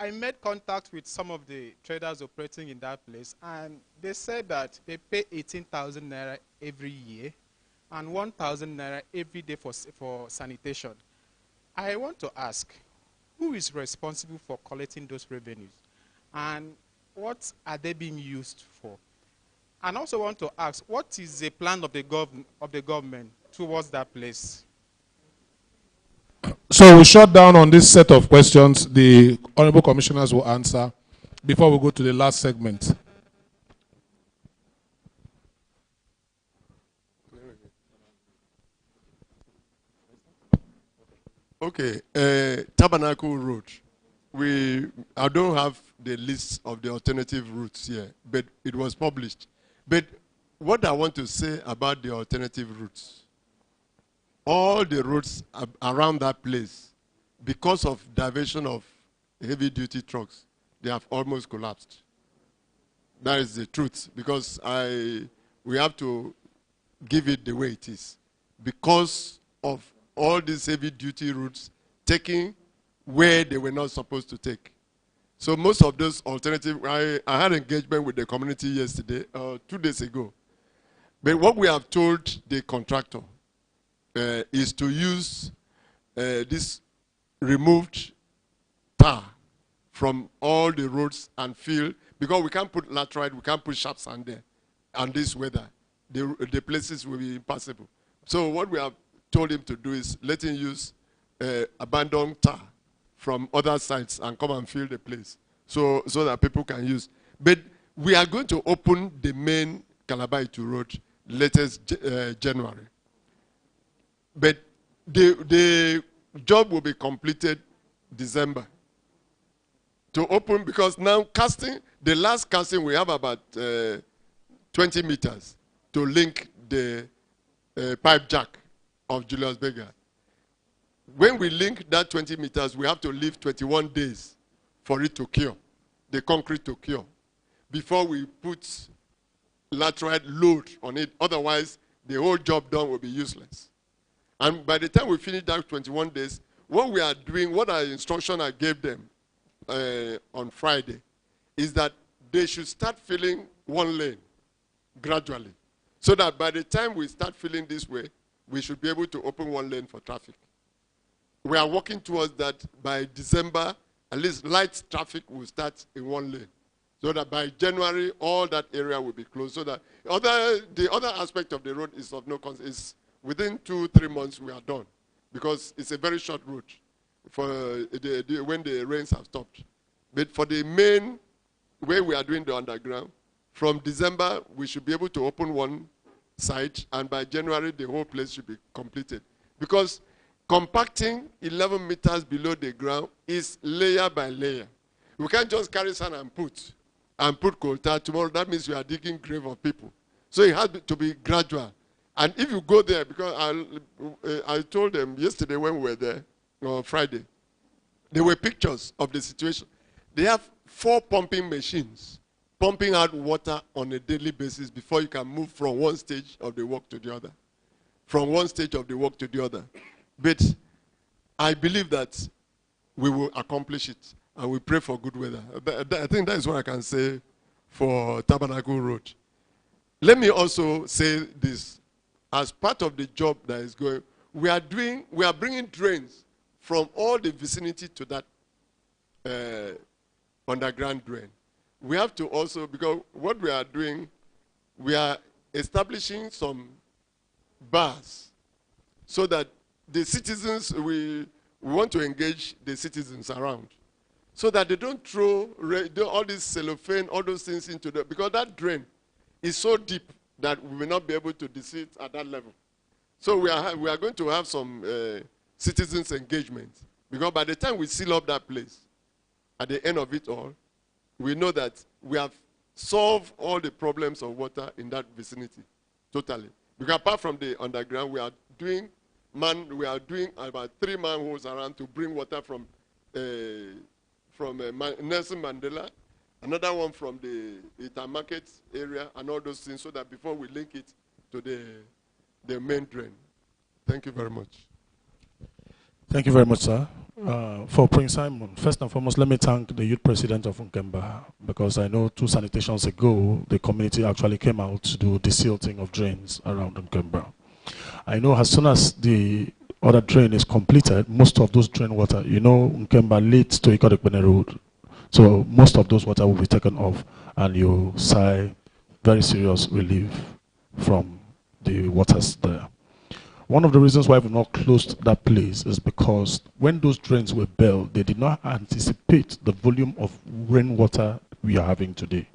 I made contact with some of the traders operating in that place, and they said that they pay 18,000 naira every year and 1,000 naira every day for sanitation. I want to ask, who is responsible for collecting those revenues, and what are they being used for? And I also want to ask, what is the plan of the government towards that place? So we shut down on this set of questions. The honorable commissioners will answer before we go to the last segment. Okay, Tabernacle Road. I don't have the list of the alternative routes here, but it was published. But what I want to say about the alternative routes, all the roads around that place, because of diversion of heavy-duty trucks, they have almost collapsed. That is the truth, because we have to give it the way it is. Because of all these heavy-duty routes taking where they were not supposed to take. So most of those alternative, I had engagement with the community yesterday, 2 days ago. But what we have told the contractor is to use this removed tar from all the roads and fill, because we can't put laterite, we can't put sharp sand there. And this weather, the places will be impassable. So what we have told him to do is let him use abandoned tar from other sites and come and fill the place so that people can use. But we are going to open the main Calabar-Itu Road latest January. But the job will be completed December to open, because now casting, the last casting we have about 20 meters to link the pipe jack of Julius Berger. When we link that 20 meters, we have to leave 21 days for it to cure, the concrete to cure, before we put laterite load on it. Otherwise, the whole job done will be useless. And by the time we finish that 21 days, what we are doing, what our instruction I gave them on Friday, is that they should start filling one lane gradually. So that by the time we start filling this way, we should be able to open one lane for traffic. We are working towards that. By December, at least light traffic will start in one lane. So that by January, all that area will be closed. So that the other aspect of the road is of no consequence. Within 2-3 months, we are done. Because it's a very short route for when the rains have stopped. But for the main way we are doing the underground, from December, we should be able to open one site, and by January, the whole place should be completed. Because compacting 11 meters below the ground is layer by layer. We can't just carry sand and put coal tar. Tomorrow, that means we are digging grave of people. So it has to be gradual. And if you go there, because I told them yesterday when we were there, on Friday, there were pictures of the situation. They have 4 pumping machines pumping out water on a daily basis before you can move from one stage of the work to the other. From one stage of the work to the other. But I believe that we will accomplish it, and we pray for good weather. I think that is what I can say for Tabernacle Road. Let me also say this. As part of the job that is going, we are bringing drains from all the vicinity to that underground drain. We have to also, because what we are doing, we are establishing some bars so that the citizens, we want to engage the citizens around so that they don't throw all this cellophane, all those things into the, because that drain is so deep that we will not be able to deceive at that level. So we are going to have some citizens engagement, because by the time we seal up that place, at the end of it all, we know that we have solved all the problems of water in that vicinity, totally. Because apart from the underground, we are doing about 3 manholes around to bring water from Nelson Mandela, another one from the Ita Market area, and all those things, so that before we link it to the main drain. Thank you very much. Thank you very much, sir. For Prince Simon, first and foremost, let me thank the youth president of Nkemba, because I know 2 sanitations ago, the community actually came out to do the silting of drains around Nkemba. I know as soon as the other drain is completed, most of those drain water, you know, Nkemba leads to Ikodekbene Road. So most of those water will be taken off, and you sigh very serious relief from the waters there. One of the reasons why we've not closed that place is because when those drains were built, they did not anticipate the volume of rainwater we are having today.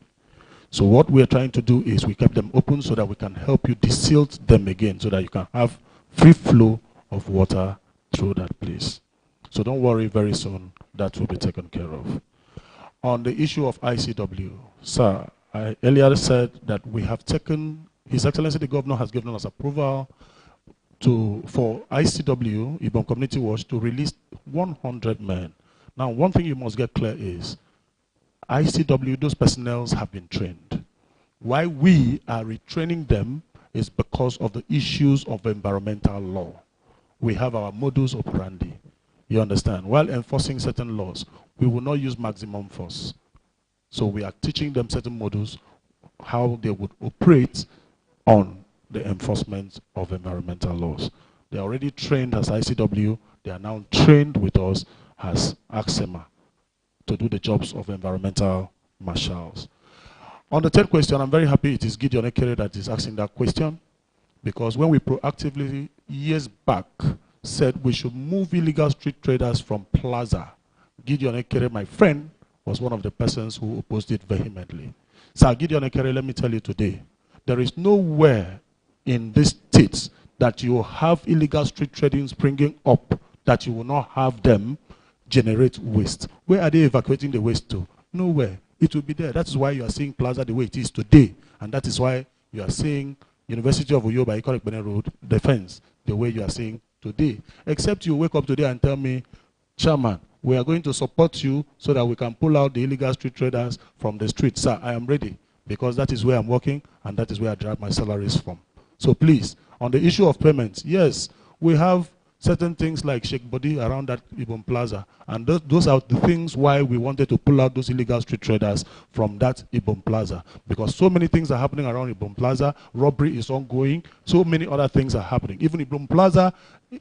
So what we are trying to do is we kept them open so that we can help you desilt them again, so that you can have free flow of water through that place. So don't worry, very soon that will be taken care of. On the issue of ICW, sir, I earlier said that we have taken, His Excellency the Governor has given us approval for ICW, Ibom Community Watch, to release 100 men. Now, one thing you must get clear is, ICW, those personnel have been trained. Why we are retraining them is because of the issues of environmental law. We have our modus operandi. You understand? While enforcing certain laws, we will not use maximum force. So we are teaching them certain modus, how they would operate on the enforcement of environmental laws. They are already trained as ICW. They are now trained with us as AXEMA to do the jobs of environmental marshals. On the third question, I'm very happy it is Gideon Ekere that is asking that question, because when we proactively, years back, said we should move illegal street traders from Plaza, Gideon Ekere, my friend, was one of the persons who opposed it vehemently. Sir Gideon Ekere, let me tell you today, there is nowhere in this states that you have illegal street trading springing up that you will not have them generate waste. Where are they evacuating the waste to? Nowhere. It will be there. That is why you are seeing Plaza the way it is today. And that is why you are seeing University of Uyo by Ikonek Benin Road, Defense, the way you are seeing today. Except you wake up today and tell me, Chairman, we are going to support you so that we can pull out the illegal street traders from the street. Sir, I am ready, because that is where I'm working and that is where I derive my salaries from. So please, on the issue of payments, yes, we have certain things like Sheikh Body around that Ibom Plaza, and those are the things why we wanted to pull out those illegal street traders from that Ibom Plaza, because so many things are happening around Ibom Plaza. Robbery is ongoing, so many other things are happening. Even Ibom Plaza,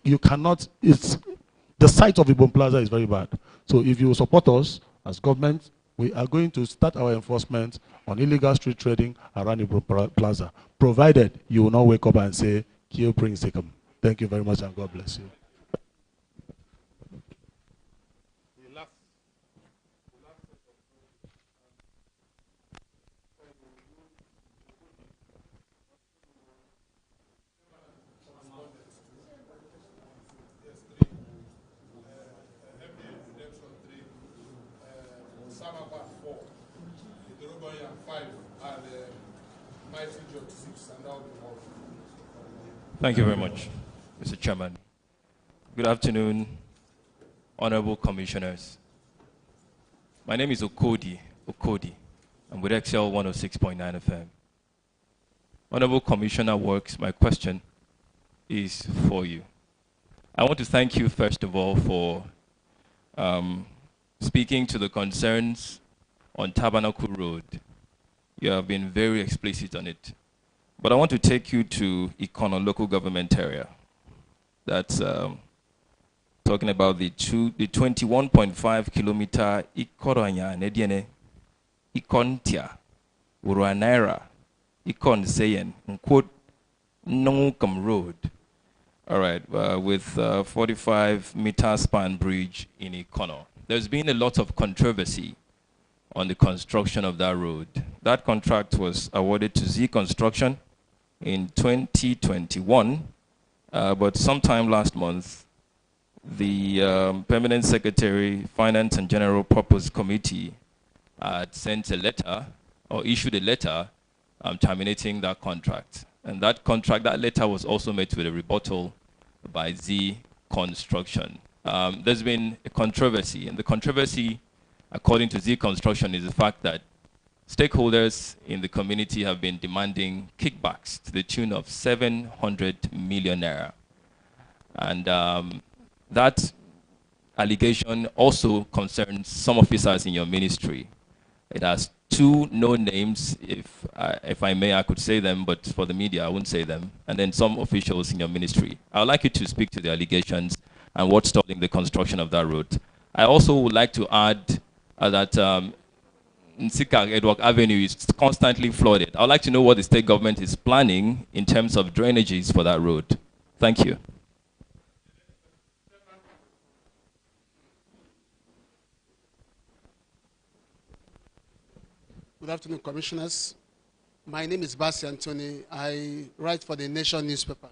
you cannot, the site of Ibom Plaza is very bad. So if you support us as government, we are going to start our enforcement on illegal street trading around Ibom Plaza, provided you will not wake up and say, kill Prince Ikam. Thank you very much and God bless you. Thank you very much, Mr. Chairman. Good afternoon, honorable commissioners. My name is Okodi. I'm with XL 106.9 FM. Honorable Commissioner Works, my question is for you. I want to thank you, first of all, for speaking to the concerns on Tabernacle Road. You have been very explicit on it. But I want to take you to Ikono local government area. That's talking about the 21.5 kilometer Ikoronya Nediene Ikontia Uruanaira Ikon Sayen quote Nongukam Road. All right, with 45-meter span bridge in Ikono. There's been a lot of controversy on the construction of that road. That contract was awarded to Z Construction in 2021, but sometime last month, the Permanent Secretary, Finance and General Purpose Committee had sent a letter, or issued a letter, terminating that contract. And that contract, that letter was also met with a rebuttal by Z Construction. There's been a controversy, and the controversy, according to Z Construction, is the fact that stakeholders in the community have been demanding kickbacks to the tune of 700 million naira. And that allegation also concerns some officers in your ministry. It has two known names, if I may, I could say them, but for the media, I wouldn't say them, and then some officials in your ministry. I would like you to speak to the allegations and what's stalling the construction of that road. I also would like to add that Nsika Edward Avenue is constantly flooded. I would like to know what the state government is planning in terms of drainages for that road. Thank you. Good afternoon, commissioners. My name is Basi Anthony. I write for the Nation newspaper.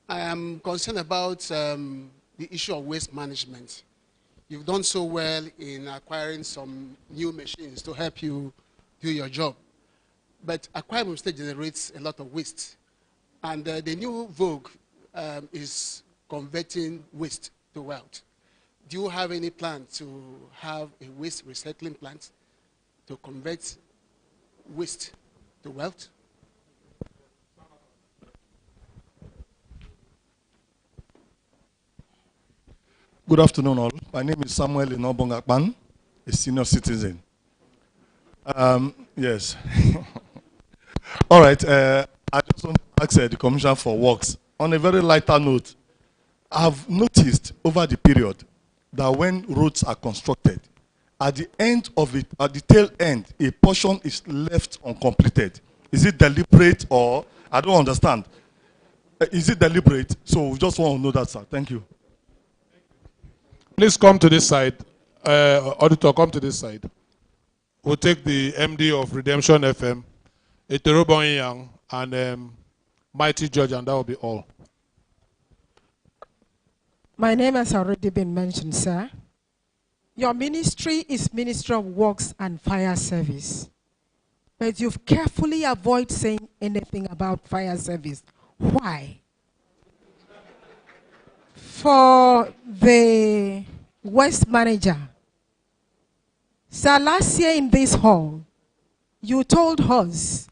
I am concerned about the issue of waste management. You've done so well in acquiring some new machines to help you do your job. But acquiring still generates a lot of waste. And the new vogue is converting waste to wealth. Do you have any plan to have a waste recycling plant to convert waste to wealth? Good afternoon, all. My name is Samuel Inobongakpan, a senior citizen. Yes. All right. I just want to ask the Commissioner for Works. On a very lighter note, I've noticed over the period that when roads are constructed, at the end of it, at the tail end, a portion is left uncompleted. Is it deliberate or I don't understand? Is it deliberate? So we just want to know that, sir. Thank you. Please come to this side. Auditor, come to this side. We'll take the MD of Redemption FM, Eterobon Yang, and Mighty Judge, and that will be all. My name has already been mentioned, sir. Your ministry is Ministry of Works and Fire Service. But you've carefully avoided saying anything about fire service. Why? For the West Manager, sir, last year in this hall, you told us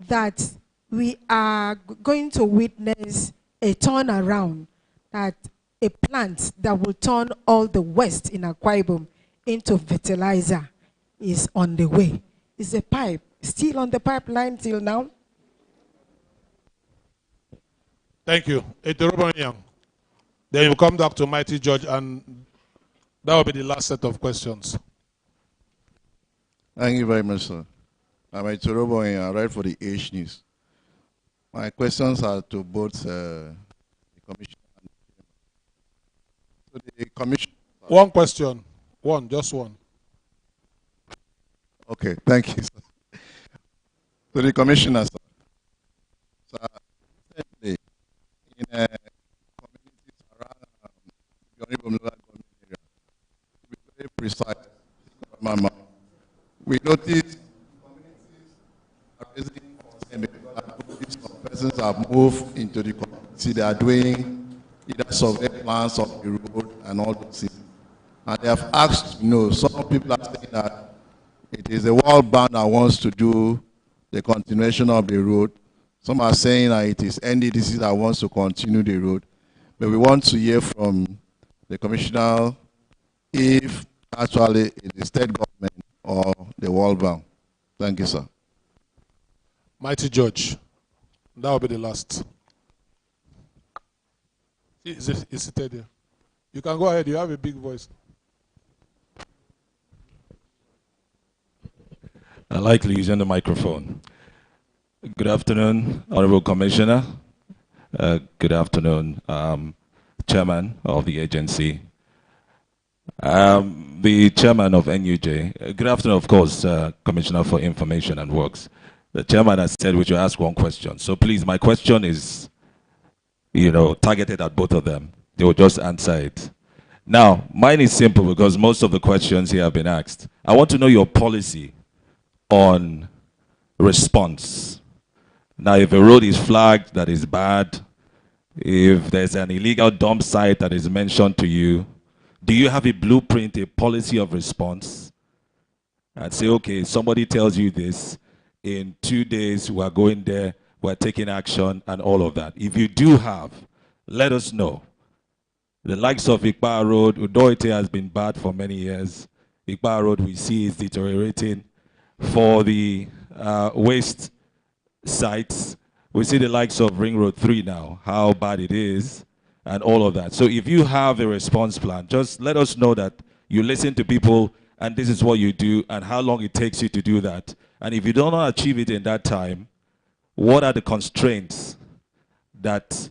that we are going to witness a turnaround, that a plant that will turn all the West in Akwa Ibom into fertilizer is on the way. Is the pipe still on the pipeline till now? Thank you. Then you come back to Mighty Judge, and that will be the last set of questions. Thank you very much, sir. I'm Etorobo and I write for the H News. My questions are to both the Commission and so the Commission. One question. Just one. Okay, thank you, sir. So the Commissioner, sir. Sir, recently, in communities around the Honorable local government area, to be very precise, we noticed communities are raising concern because some persons have moved into the community. They are doing either survey plans of the road and all those things. And they have asked, some people are saying that it is the World Bank that wants to do the continuation of the road. Some are saying that it is NDDC that wants to continue the road. But we want to hear from the Commissioner if actually it is state government or the World Bank. Thank you, sir. Mighty Judge, that will be the last. Is it seated here? You can go ahead. You have a big voice. I like using the microphone. Good afternoon, Honorable Commissioner. Good afternoon, Chairman of the agency. The Chairman of NUJ. Good afternoon, of course, Commissioner for Information and Works. The Chairman has said we should ask one question. So please, my question is, targeted at both of them. They will just answer it. Now, mine is simple because most of the questions here have been asked. I want to know your policy on response. Now, if a road is flagged that is bad, if there's an illegal dump site that is mentioned to you, do you have a blueprint, a policy of response? And say, okay, somebody tells you this, in 2 days we're going there, we're taking action and all of that. If you do have, let us know. The likes of Ikpa Road, Udoite has been bad for many years. Ikpa Road we see is deteriorating. For the waste sites, we see the likes of Ring Road 3 now, how bad it is, and all of that. So if you have a response plan, just let us know that you listen to people, and this is what you do, and how long it takes you to do that. And if you don't achieve it in that time, what are the constraints that,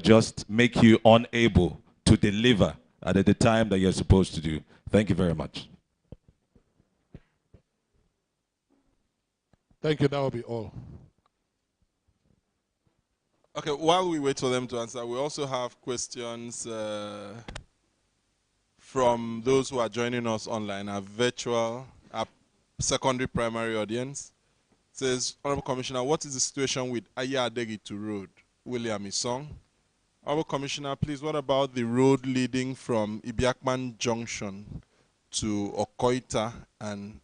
just make you unable to deliver at the time that you're supposed to do? Thank you very much. Thank you. That will be all. Okay, while we wait for them to answer, we also have questions from those who are joining us online, our virtual, our secondary primary audience. It says, Honorable Commissioner, what is the situation with Ayadegitu Road, William Isong? Honorable Commissioner, please, what about the road leading from Ibiakman Junction to Okoita and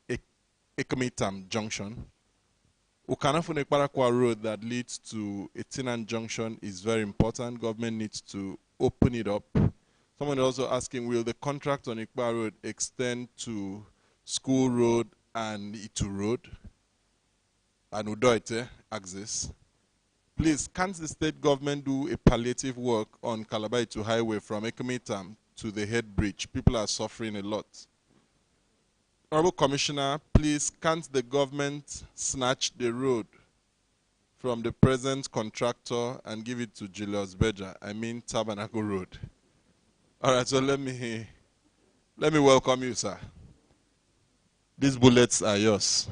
Ekomitam Junction? Ukanafunekparakwa Road that leads to Etinan Junction is very important. Government needs to open it up. Someone is also asking, will the contract on Ikpa Road extend to School Road and Itu Road and Udoite axis? Please, can't the state government do a palliative work on Calabar to Highway from Ekomitam to the head bridge? People are suffering a lot. Honorable Commissioner, please, can't the government snatch the road from the present contractor and give it to Julius Beja? I mean Tabernacle Road. All right, so let me welcome you, sir. These bullets are yours.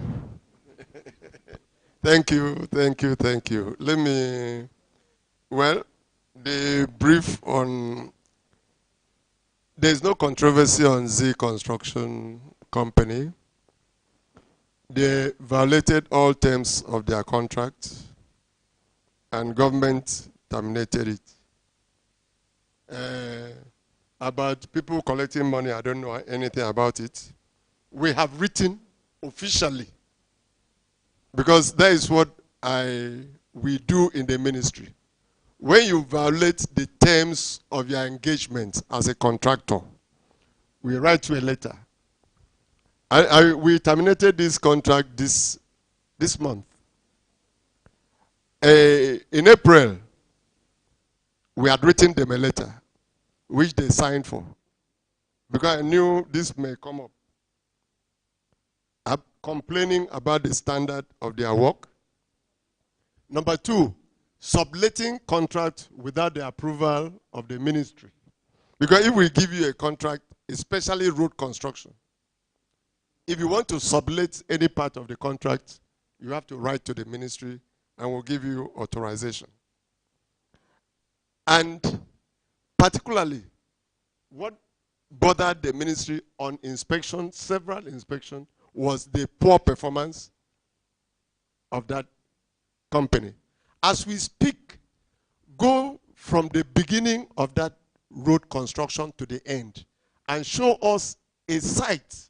Thank you. Let me, the brief on There's no controversy on Z Construction Company. They violated all terms of their contract, and government terminated it. About people collecting money, I don't know anything about it. We have written officially, because that is what we do in the ministry. When you violate the terms of your engagement as a contractor, we write you a letter. We terminated this contract this month. In April, we had written them a letter, which they signed for, because I knew this may come up. I'm complaining about the standard of their work. Number two, subletting contract without the approval of the ministry. Because if we give you a contract, especially road construction, if you want to sublet any part of the contract, you have to write to the ministry and we'll give you authorization. And particularly, what bothered the ministry on inspection, several inspections, was the poor performance of that company. As we speak, go from the beginning of that road construction to the end and show us a site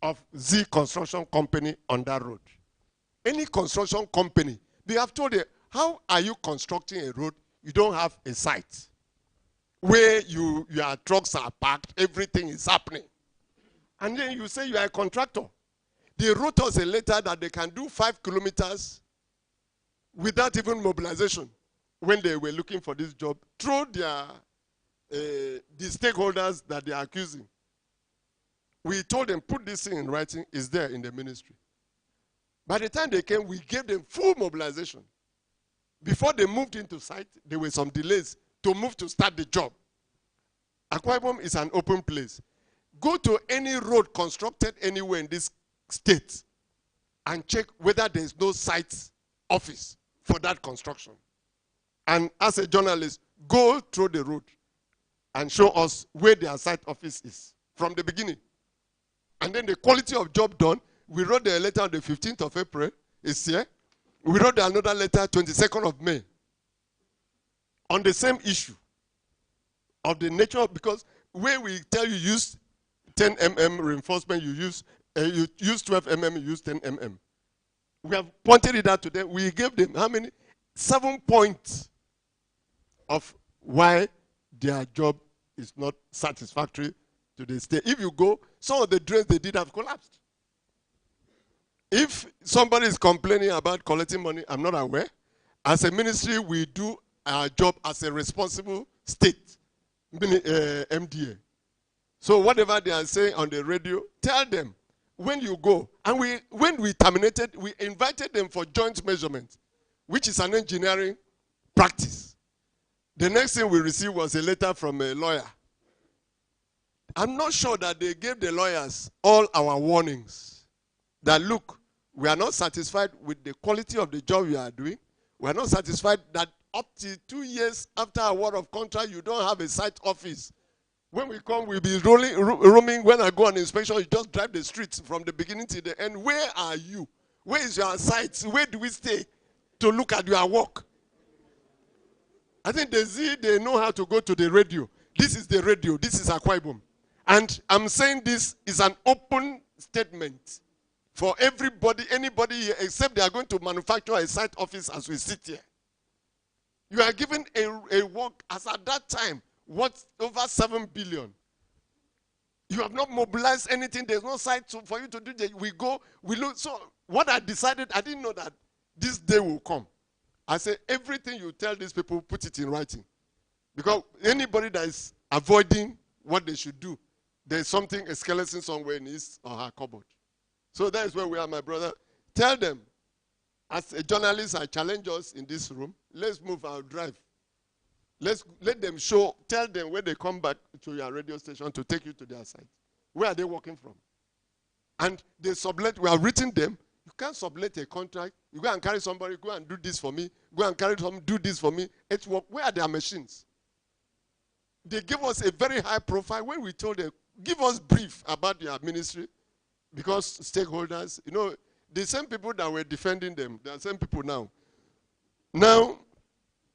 of Z Construction Company on that road. Any construction company, they have told you, how are you constructing a road? You don't have a site where your trucks are parked, everything is happening. And then you say you are a contractor. They wrote us a letter that they can do 5 kilometers without even mobilization when they were looking for this job through their the stakeholders that they are accusing. We told them, put this thing in writing, it's there in the ministry. By the time they came, we gave them full mobilization. Before they moved into site, there were some delays to move to start the job. Akwa Ibom is an open place. Go to any road constructed anywhere in this state and check whether there is no site office for that construction. And as a journalist, go through the road and show us where their site office is from the beginning. And then the quality of job done, we wrote the letter on the 15th of April, it's here. We wrote another letter 22nd of May on the same issue of the nature, because where we tell you use 10 mm reinforcement, you use 12 mm, you use 10 mm. We have pointed it out to them. We gave them how many? 7 points of why their job is not satisfactory to the state. If you go, some of the drains they did have collapsed. If somebody is complaining about collecting money, I'm not aware. As a ministry, we do our job as a responsible state, MDA. So whatever they are saying on the radio, tell them when you go. And when we terminated, we invited them for joint measurement, which is an engineering practice. The next thing we received was a letter from a lawyer. I'm not sure that they gave the lawyers all our warnings. That look, we are not satisfied with the quality of the job you are doing. We are not satisfied that up to 2 years after award of contract, you don't have a site office. When we come, we'll be roaming. When I go on inspection, you just drive the streets from the beginning to the end. Where are you? Where is your site? Where do we stay to look at your work? I think they know how to go to the radio. This is the radio. This is Akwa Ibom. And I'm saying this is an open statement for everybody, anybody here, except they are going to manufacture a site office as we sit here. You are given a work as at that time, what, over 7 billion. You have not mobilized anything. There's no site for you to do that. We go, we look. So what I decided, I didn't know that this day will come. I said, everything you tell these people, put it in writing. Because anybody that is avoiding what they should do, there's something, a skeleton somewhere in his or her cupboard. So that is where we are, my brother. Tell them, as a journalist, I challenge us in this room. Let's move our drive. Let them show, tell them when they come back to your radio station to take you to their site. Where are they working from? And they sublet, we have written them. You can't sublet a contract. You go and carry somebody, go and do this for me. Go and carry some, do this for me. It's work. Where are their machines? They gave us a very high profile when we told them, give us brief about your ministry, because stakeholders, you know, the same people that were defending them, they are the same people now. Now,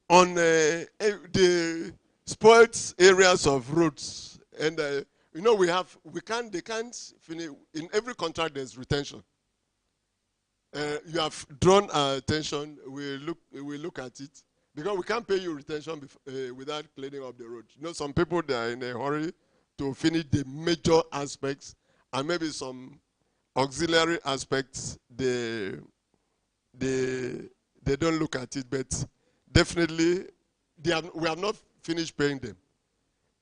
on the spoiled areas of roads, and you know, they can't finish. In every contract, there's retention. You have drawn our attention. We look at it, because we can't pay you retention without cleaning up the road. You know, some people, they are in a hurry to finish the major aspects, and maybe some auxiliary aspects, they don't look at it, but definitely we have not finished paying them.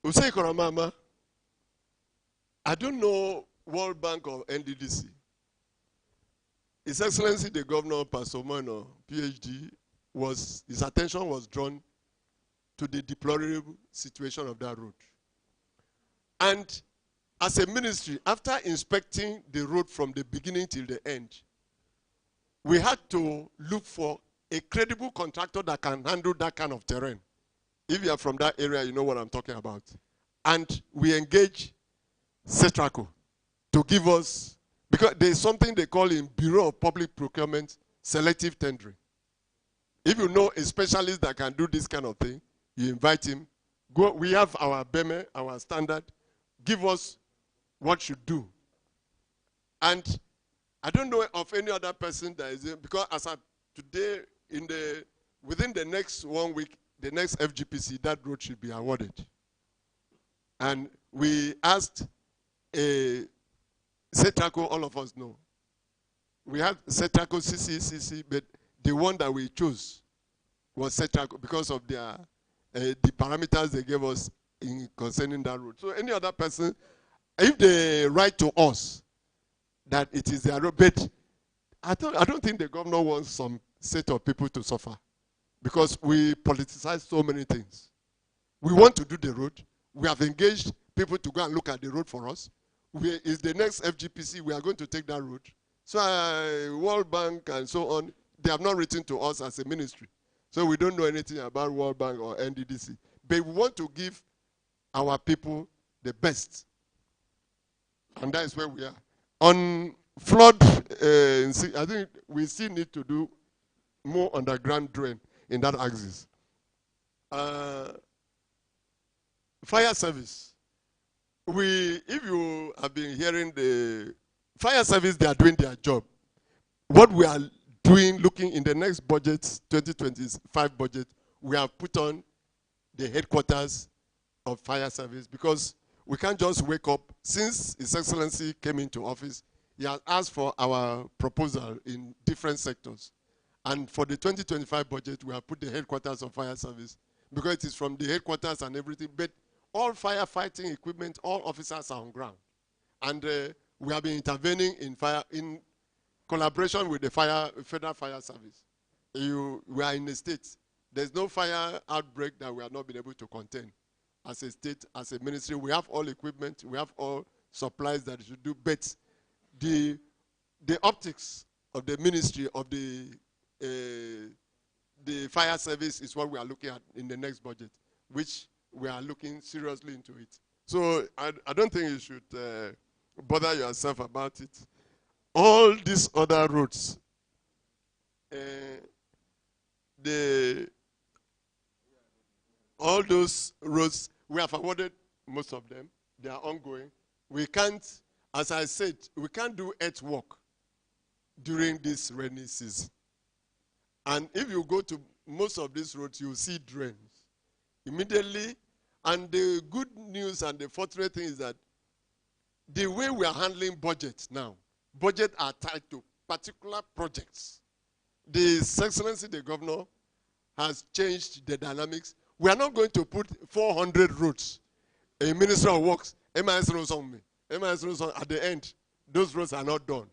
Usei Koramama, I don't know World Bank or NDDC. His Excellency the Governor, Pastor Mono, PhD, his attention was drawn to the deplorable situation of that road. And as a ministry, after inspecting the road from the beginning till the end, we had to look for a credible contractor that can handle that kind of terrain. If you are from that area, you know what I'm talking about. And we engage Cetraco to give us, because there's something they call in Bureau of Public Procurement, selective tendering. If you know a specialist that can do this kind of thing, you invite him. Go. We have our BEME, our standard. Give us what should do. And I don't know of any other person that is in, because as of today, within the next 1 week, the next FGPC, that road should be awarded. And we asked Cetraco, all of us know. We had Cetraco, CC, but the one that we chose was Cetraco because of their the parameters they gave us in concerning that road. So any other person, if they write to us that it is their road, but I don't think the governor wants some set of people to suffer, because we politicize so many things. We want to do the road. We have engaged people to go and look at the road for us. Is the next FGPC, we are going to take that road. So World Bank and so on, they have not written to us as a ministry. So we don't know anything about World Bank or NDDC. But we want to give our people the best. And that is where we are. On flood, I think we still need to do more underground drain in that axis. Fire service. If you have been hearing the fire service, they are doing their job. What we are doing, looking in the next budget, 2025 budget, we have put on the headquarters of fire service, because we can't just wake up. Since His Excellency came into office, he has asked for our proposal in different sectors. And for the 2025 budget, we have put the headquarters of fire service, because it is from the headquarters and everything. But all firefighting equipment, all officers are on ground. And we have been intervening in collaboration with the Federal Fire Service. We are in a state. There's no fire outbreak that we have not been able to contain. As a state, as a ministry, we have all equipment, we have all supplies that should do. But the optics of the ministry, of the fire service, is what we are looking at in the next budget, which we are looking seriously into it. So I don't think you should bother yourself about it. All these other roads, all those roads, we have awarded most of them. They are ongoing. We can't, as I said, we can't do earth work during this rainy season. And if you go to most of these roads, you will see drains immediately. And the good news and the fortunate thing is that the way we are handling budgets now, budgets are tied to particular projects. His Excellency the Governor has changed the dynamics. We are not going to put 400 roads, a Minister of Works, MIS roads on me. MIS roads on, at the end, those roads are not done.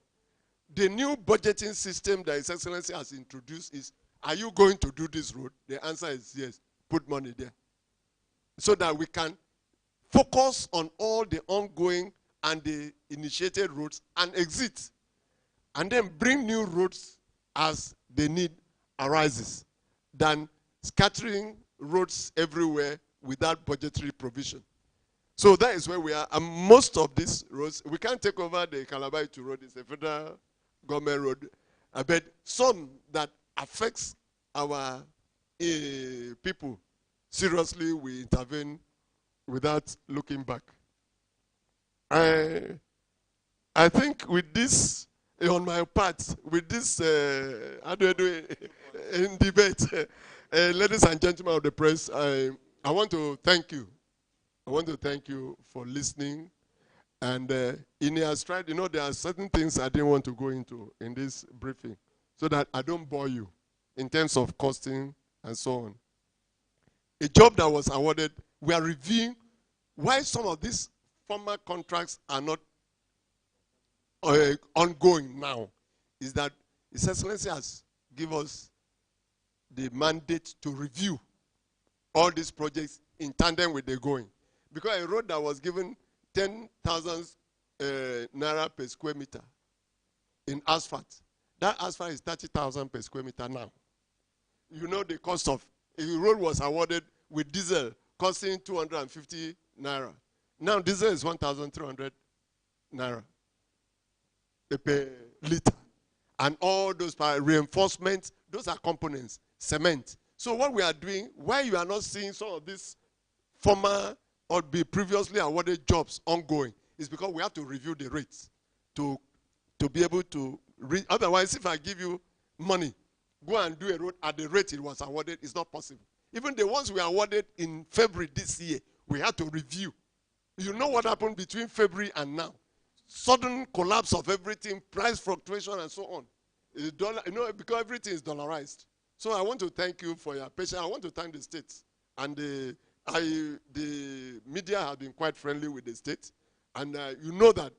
The new budgeting system that His Excellency has introduced is, are you going to do this road? The answer is yes, put money there. So that we can focus on all the ongoing and the initiated roads and exit. And then bring new roads as the need arises, than scattering roads everywhere without budgetary provision. So that is where we are. And most of these roads, we can't take over the Calabar to road. It's a federal government road. But some that affects our people, seriously, we intervene without looking back. I think with this, on my part, with this, how do I do it in debate, ladies and gentlemen of the press, I want to thank you. I want to thank you for listening. And in your stride, you know, there are certain things I didn't want to go into in this briefing so that I don't bore you in terms of costing and so on. A job that was awarded, we are reviewing why some of these former contracts are not ongoing now. Is that His Excellency has given us the mandate to review all these projects in tandem with the going. Because a road that was given 10,000 naira per square meter in asphalt, that asphalt is 30,000 per square meter now. You know the cost of, if the road was awarded with diesel costing 250 naira. Now diesel is 1,300 naira per liter. And all those reinforcements, those are components, cement. So what we are doing, why you are not seeing some of these former or be previously awarded jobs ongoing, is because we have to review the rates to be able to otherwise, if I give you money, go and do a road at the rate it was awarded, it's not possible. Even the ones we awarded in February this year, we had to review. You know what happened between February and now? Sudden collapse of everything, price fluctuation and so on. Dollar, you know, because everything is dollarized. So I want to thank you for your patience. I want to thank the states. And the media have been quite friendly with the state. And you know that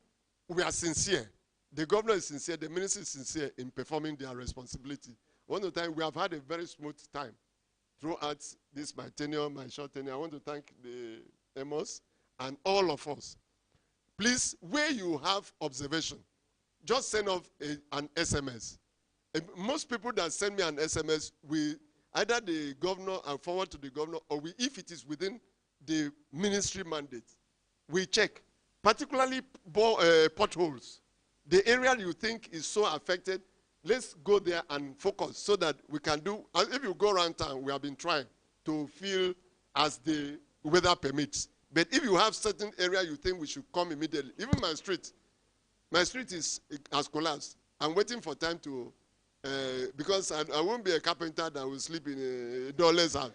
we are sincere. The governor is sincere. The minister is sincere in performing their responsibility. I want to thank, we have had a very smooth time throughout this, my tenure, my short tenure. I want to thank the Amos and all of us. Please, where you have observation, just send off an SMS. Most people that send me an SMS, either the governor and forward to the governor, or if it is within the ministry mandate, we check. Particularly potholes. The area you think is so affected, let's go there and focus so that we can do, if you go around town, we have been trying to fill as the weather permits. But if you have certain area you think we should come immediately, even my street has collapsed. I'm waiting for time to, because I won't be a carpenter that will sleep in a doorless house.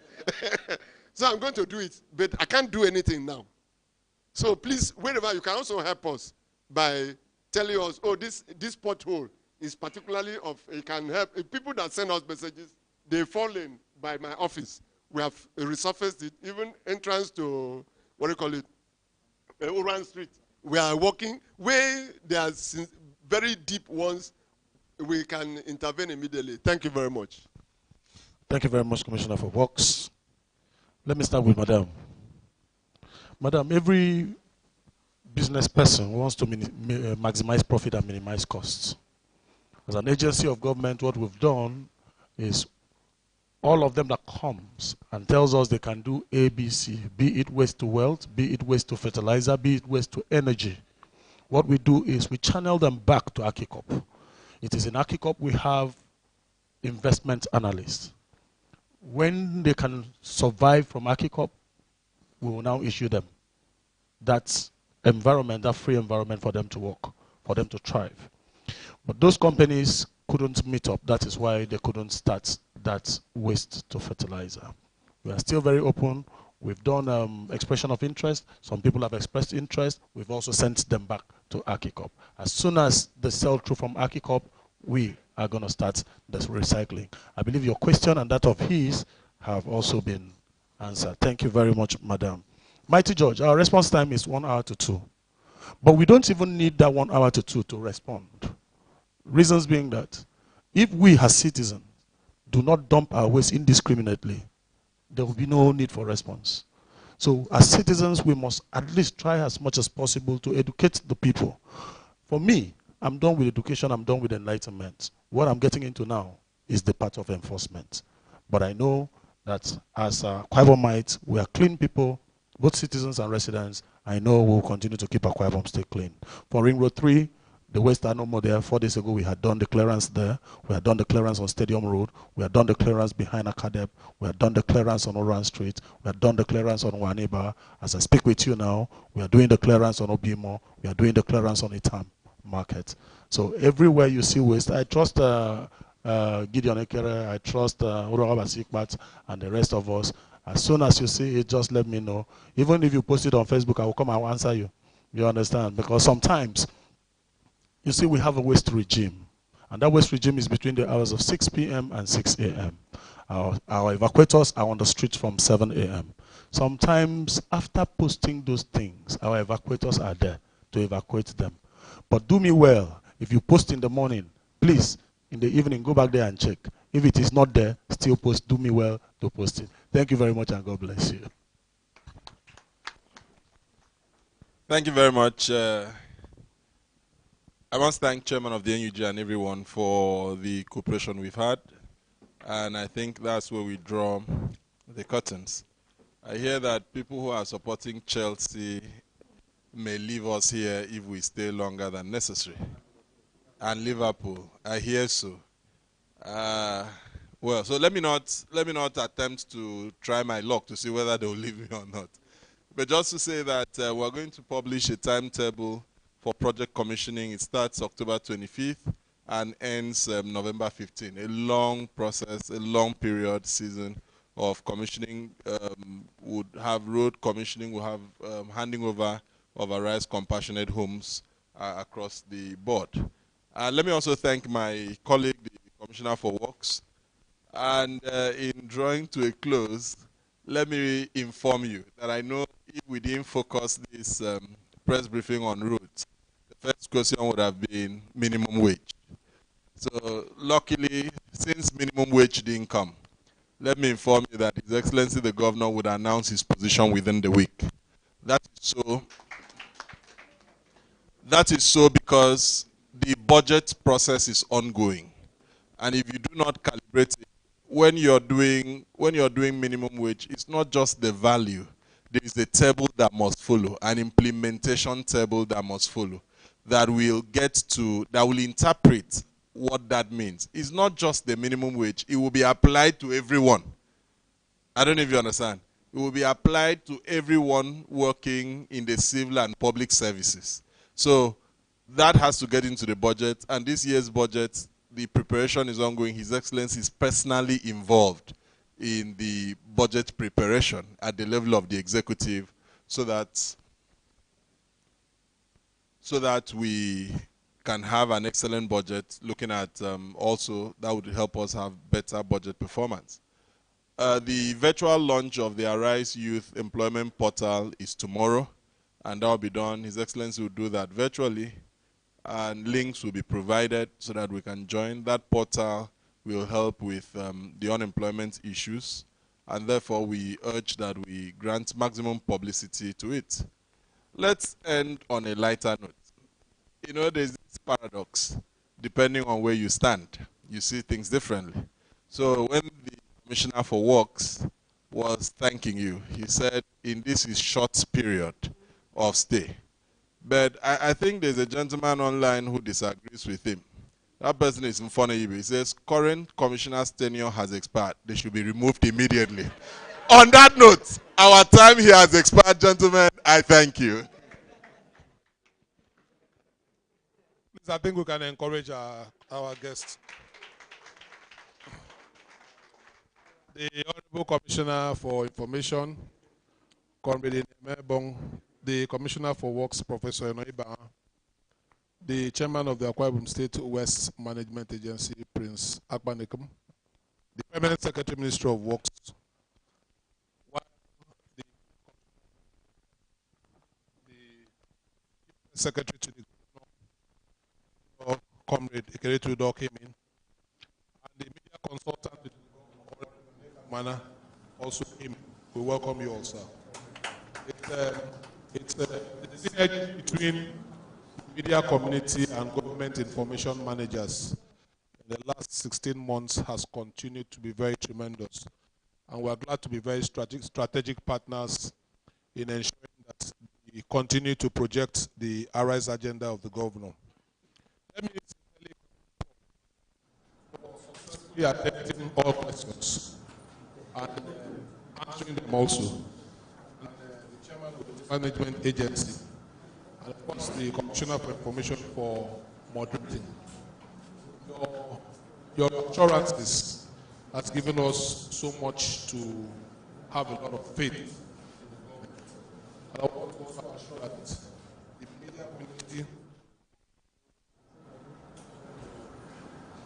So I'm going to do it, but I can't do anything now. So please, wherever, you can also help us by telling us, oh, this pothole is particularly of, it can help. People that send us messages, they fall in by my office. We have resurfaced it, even entrance to, what do you call it, Oran Street. We are working where there are very deep ones, we can intervene immediately. Thank you very much. Thank you very much, Commissioner for Works. Let me start with Madam. Madam, every business person wants to maximize profit and minimize costs. As an agency of government, what we've done is all of them that comes and tells us they can do A, B, C, be it waste to wealth, be it waste to fertilizer, be it waste to energy. What we do is we channel them back to Akikop. It is in Akikop we have investment analysts. When they can survive from Akikop, we will now issue them that environment, that free environment for them to work, for them to thrive. But those companies couldn't meet up. That is why they couldn't start that waste to fertilizer. We are still very open. We've done expression of interest. Some people have expressed interest. We've also sent them back to Akikop. As soon as they sell through from Akikop, we are going to start this recycling. I believe your question and that of his have also been answered. Thank you very much, Madam. Mighty George, our response time is 1 hour to 2. But we don't even need that 1 hour to 2 to respond. Reasons being that if we as citizens do not dump our waste indiscriminately, there will be no need for response. So as citizens, we must at least try as much as possible to educate the people. For me, I'm done with education, I'm done with enlightenment. What I'm getting into now is the part of enforcement. But I know that as Akwa Ibomites, we are clean people, both citizens and residents. I know we'll continue to keep Akwa Ibom State clean. For Ring Road 3, the waste are no more there. 4 days ago, we had done the clearance there. We had done the clearance on Stadium Road. We had done the clearance behind Acadeb. We had done the clearance on Oran Street. We had done the clearance on Waneba. As I speak with you now, we are doing the clearance on Obimo. We are doing the clearance on Itam Market. So everywhere you see waste, I trust Gideon Ekere, I trust Urawa Sikbat, and the rest of us. As soon as you see it, just let me know. Even if you post it on Facebook, I will come and answer you. You understand? Because sometimes, you see, we have a waste regime. And that waste regime is between the hours of 6 p.m. and 6 a.m. Our evacuators are on the street from 7 a.m. Sometimes, after posting those things, our evacuators are there to evacuate them. But do me well, if you post in the morning, please, in the evening, go back there and check. If it is not there, still post. Do me well to post it. Thank you very much, and God bless you. Thank you very much. I must thank Chairman of the NUG and everyone for the cooperation we've had. And I think that's where we draw the curtains. I hear that people who are supporting Chelsea may leave us here if we stay longer than necessary. And Liverpool, I hear so. Well, so let me not attempt to try my luck to see whether they will leave me or not. But just to say that we're going to publish a timetable for project commissioning. It starts October 25th and ends November 15th. A long process, a long period season of commissioning. Would have road commissioning, we'll have handing over of Arise Compassionate Homes across the board. Let me also thank my colleague, the Commissioner for Works. And in drawing to a close, let me inform you that I know if we didn't focus this press briefing on roads, the first question would have been minimum wage. So luckily, since minimum wage didn't come, let me inform you that His Excellency the Governor would announce his position within the week. That is so because the budget process is ongoing. And if you do not calibrate it, when you're doing minimum wage, it's not just the value. There is a table that must follow, an implementation table that must follow, that will interpret what that means. It's not just the minimum wage. It will be applied to everyone. I don't know if you understand. It will be applied to everyone working in the civil and public services. So that has to get into the budget. And this year's budget, the preparation is ongoing. His Excellency is personally involved in the budget preparation at the level of the executive so that we can have an excellent budget, looking at also that would help us have better budget performance. The virtual launch of the Arise Youth Employment Portal is tomorrow, and that will be done. His Excellency will do that virtually, and links will be provided so that we can join. That portal will help with the unemployment issues, and therefore we urge that we grant maximum publicity to it. Let's end on a lighter note. You know, there's this paradox. Depending on where you stand, you see things differently. So when the Commissioner for Works was thanking you, he said, in this his short period of stay. But I think there's a gentleman online who disagrees with him. That person is Mfone. He says, current commissioner's tenure has expired. They should be removed immediately. On that note, our time here has expired, gentlemen. I thank you. Please, I think we can encourage our guests. The Honorable Commissioner for Information, Comrade Nemebong, the Commissioner for Works, Professor Enoiba, the Chairman of the Akwa Ibom State West Management Agency, Prince Akbanekum, the Permanent Secretary, Ministry of Works, the Secretary to the Comrade Ikeretu Udo came in, and the media consultant Mana also came. We welcome you all, sir. It's the synergy between media community and government information managers in the last 16 months has continued to be very tremendous. and we're glad to be very strategic partners in ensuring that we continue to project the Arise agenda of the governor. Let me successfully attending all questions and answering them also. And, the chairman of the management agency, and of course the Commissioner for Information for moderating. Your assurances has given us so much to have a lot of faith. And I want to also assure that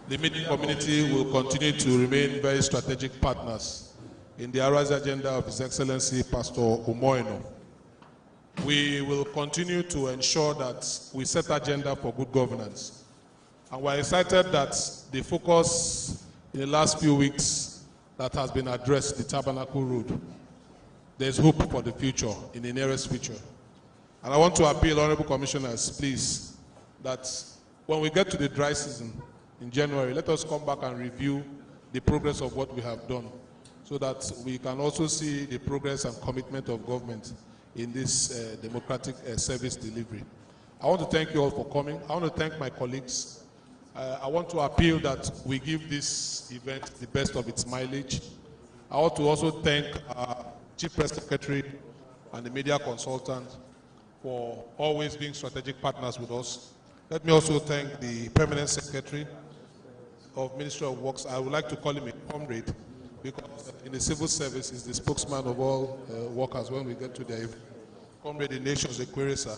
the media community will continue to remain very strategic partners in the Arise agenda of His Excellency Pastor Umoino. We will continue to ensure that we set agenda for good governance. And we're excited that the focus in the last few weeks that has been addressed, the Tabernacle Road, there's hope for the future, in the nearest future. And I want to appeal, Honorable Commissioners, please, that when we get to the dry season in January, let us come back and review the progress of what we have done so that we can also see the progress and commitment of government in this democratic service delivery. I want to thank you all for coming. I want to thank my colleagues. I want to appeal that we give this event the best of its mileage. I want to also thank our Chief Press Secretary and the media consultant for always being strategic partners with us. Let me also thank the Permanent Secretary of Ministry of Works. I would like to call him a comrade because in the civil service he's the spokesman of all workers when we get to the event. Comrade Ignatius Ekweresa,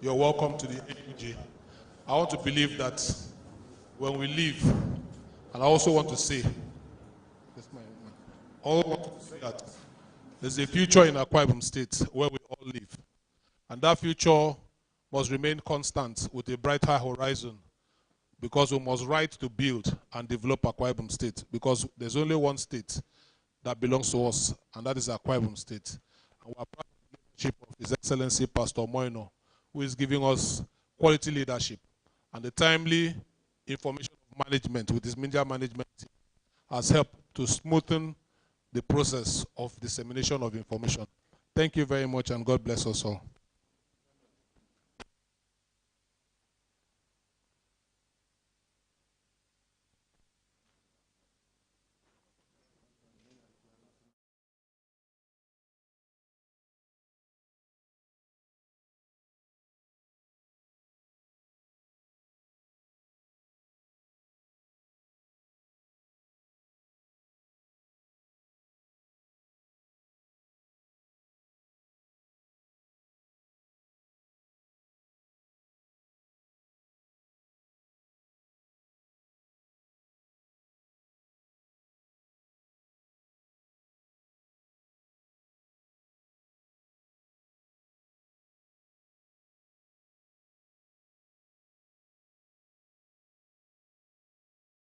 you're welcome to the AUG. I want to believe that when we leave, and I also want to say, that there's a future in Akwa Ibom State where we all live. And that future must remain constant with a brighter horizon because we must right to build and develop Akwa Ibom State because there's only one state that belongs to us, and that is Akwa Ibom State. And we're proud of the leadership of His Excellency Pastor Moino, who is giving us quality leadership and the timely information of management with his media management team has helped to smoothen the process of dissemination of information. Thank you very much and God bless us all.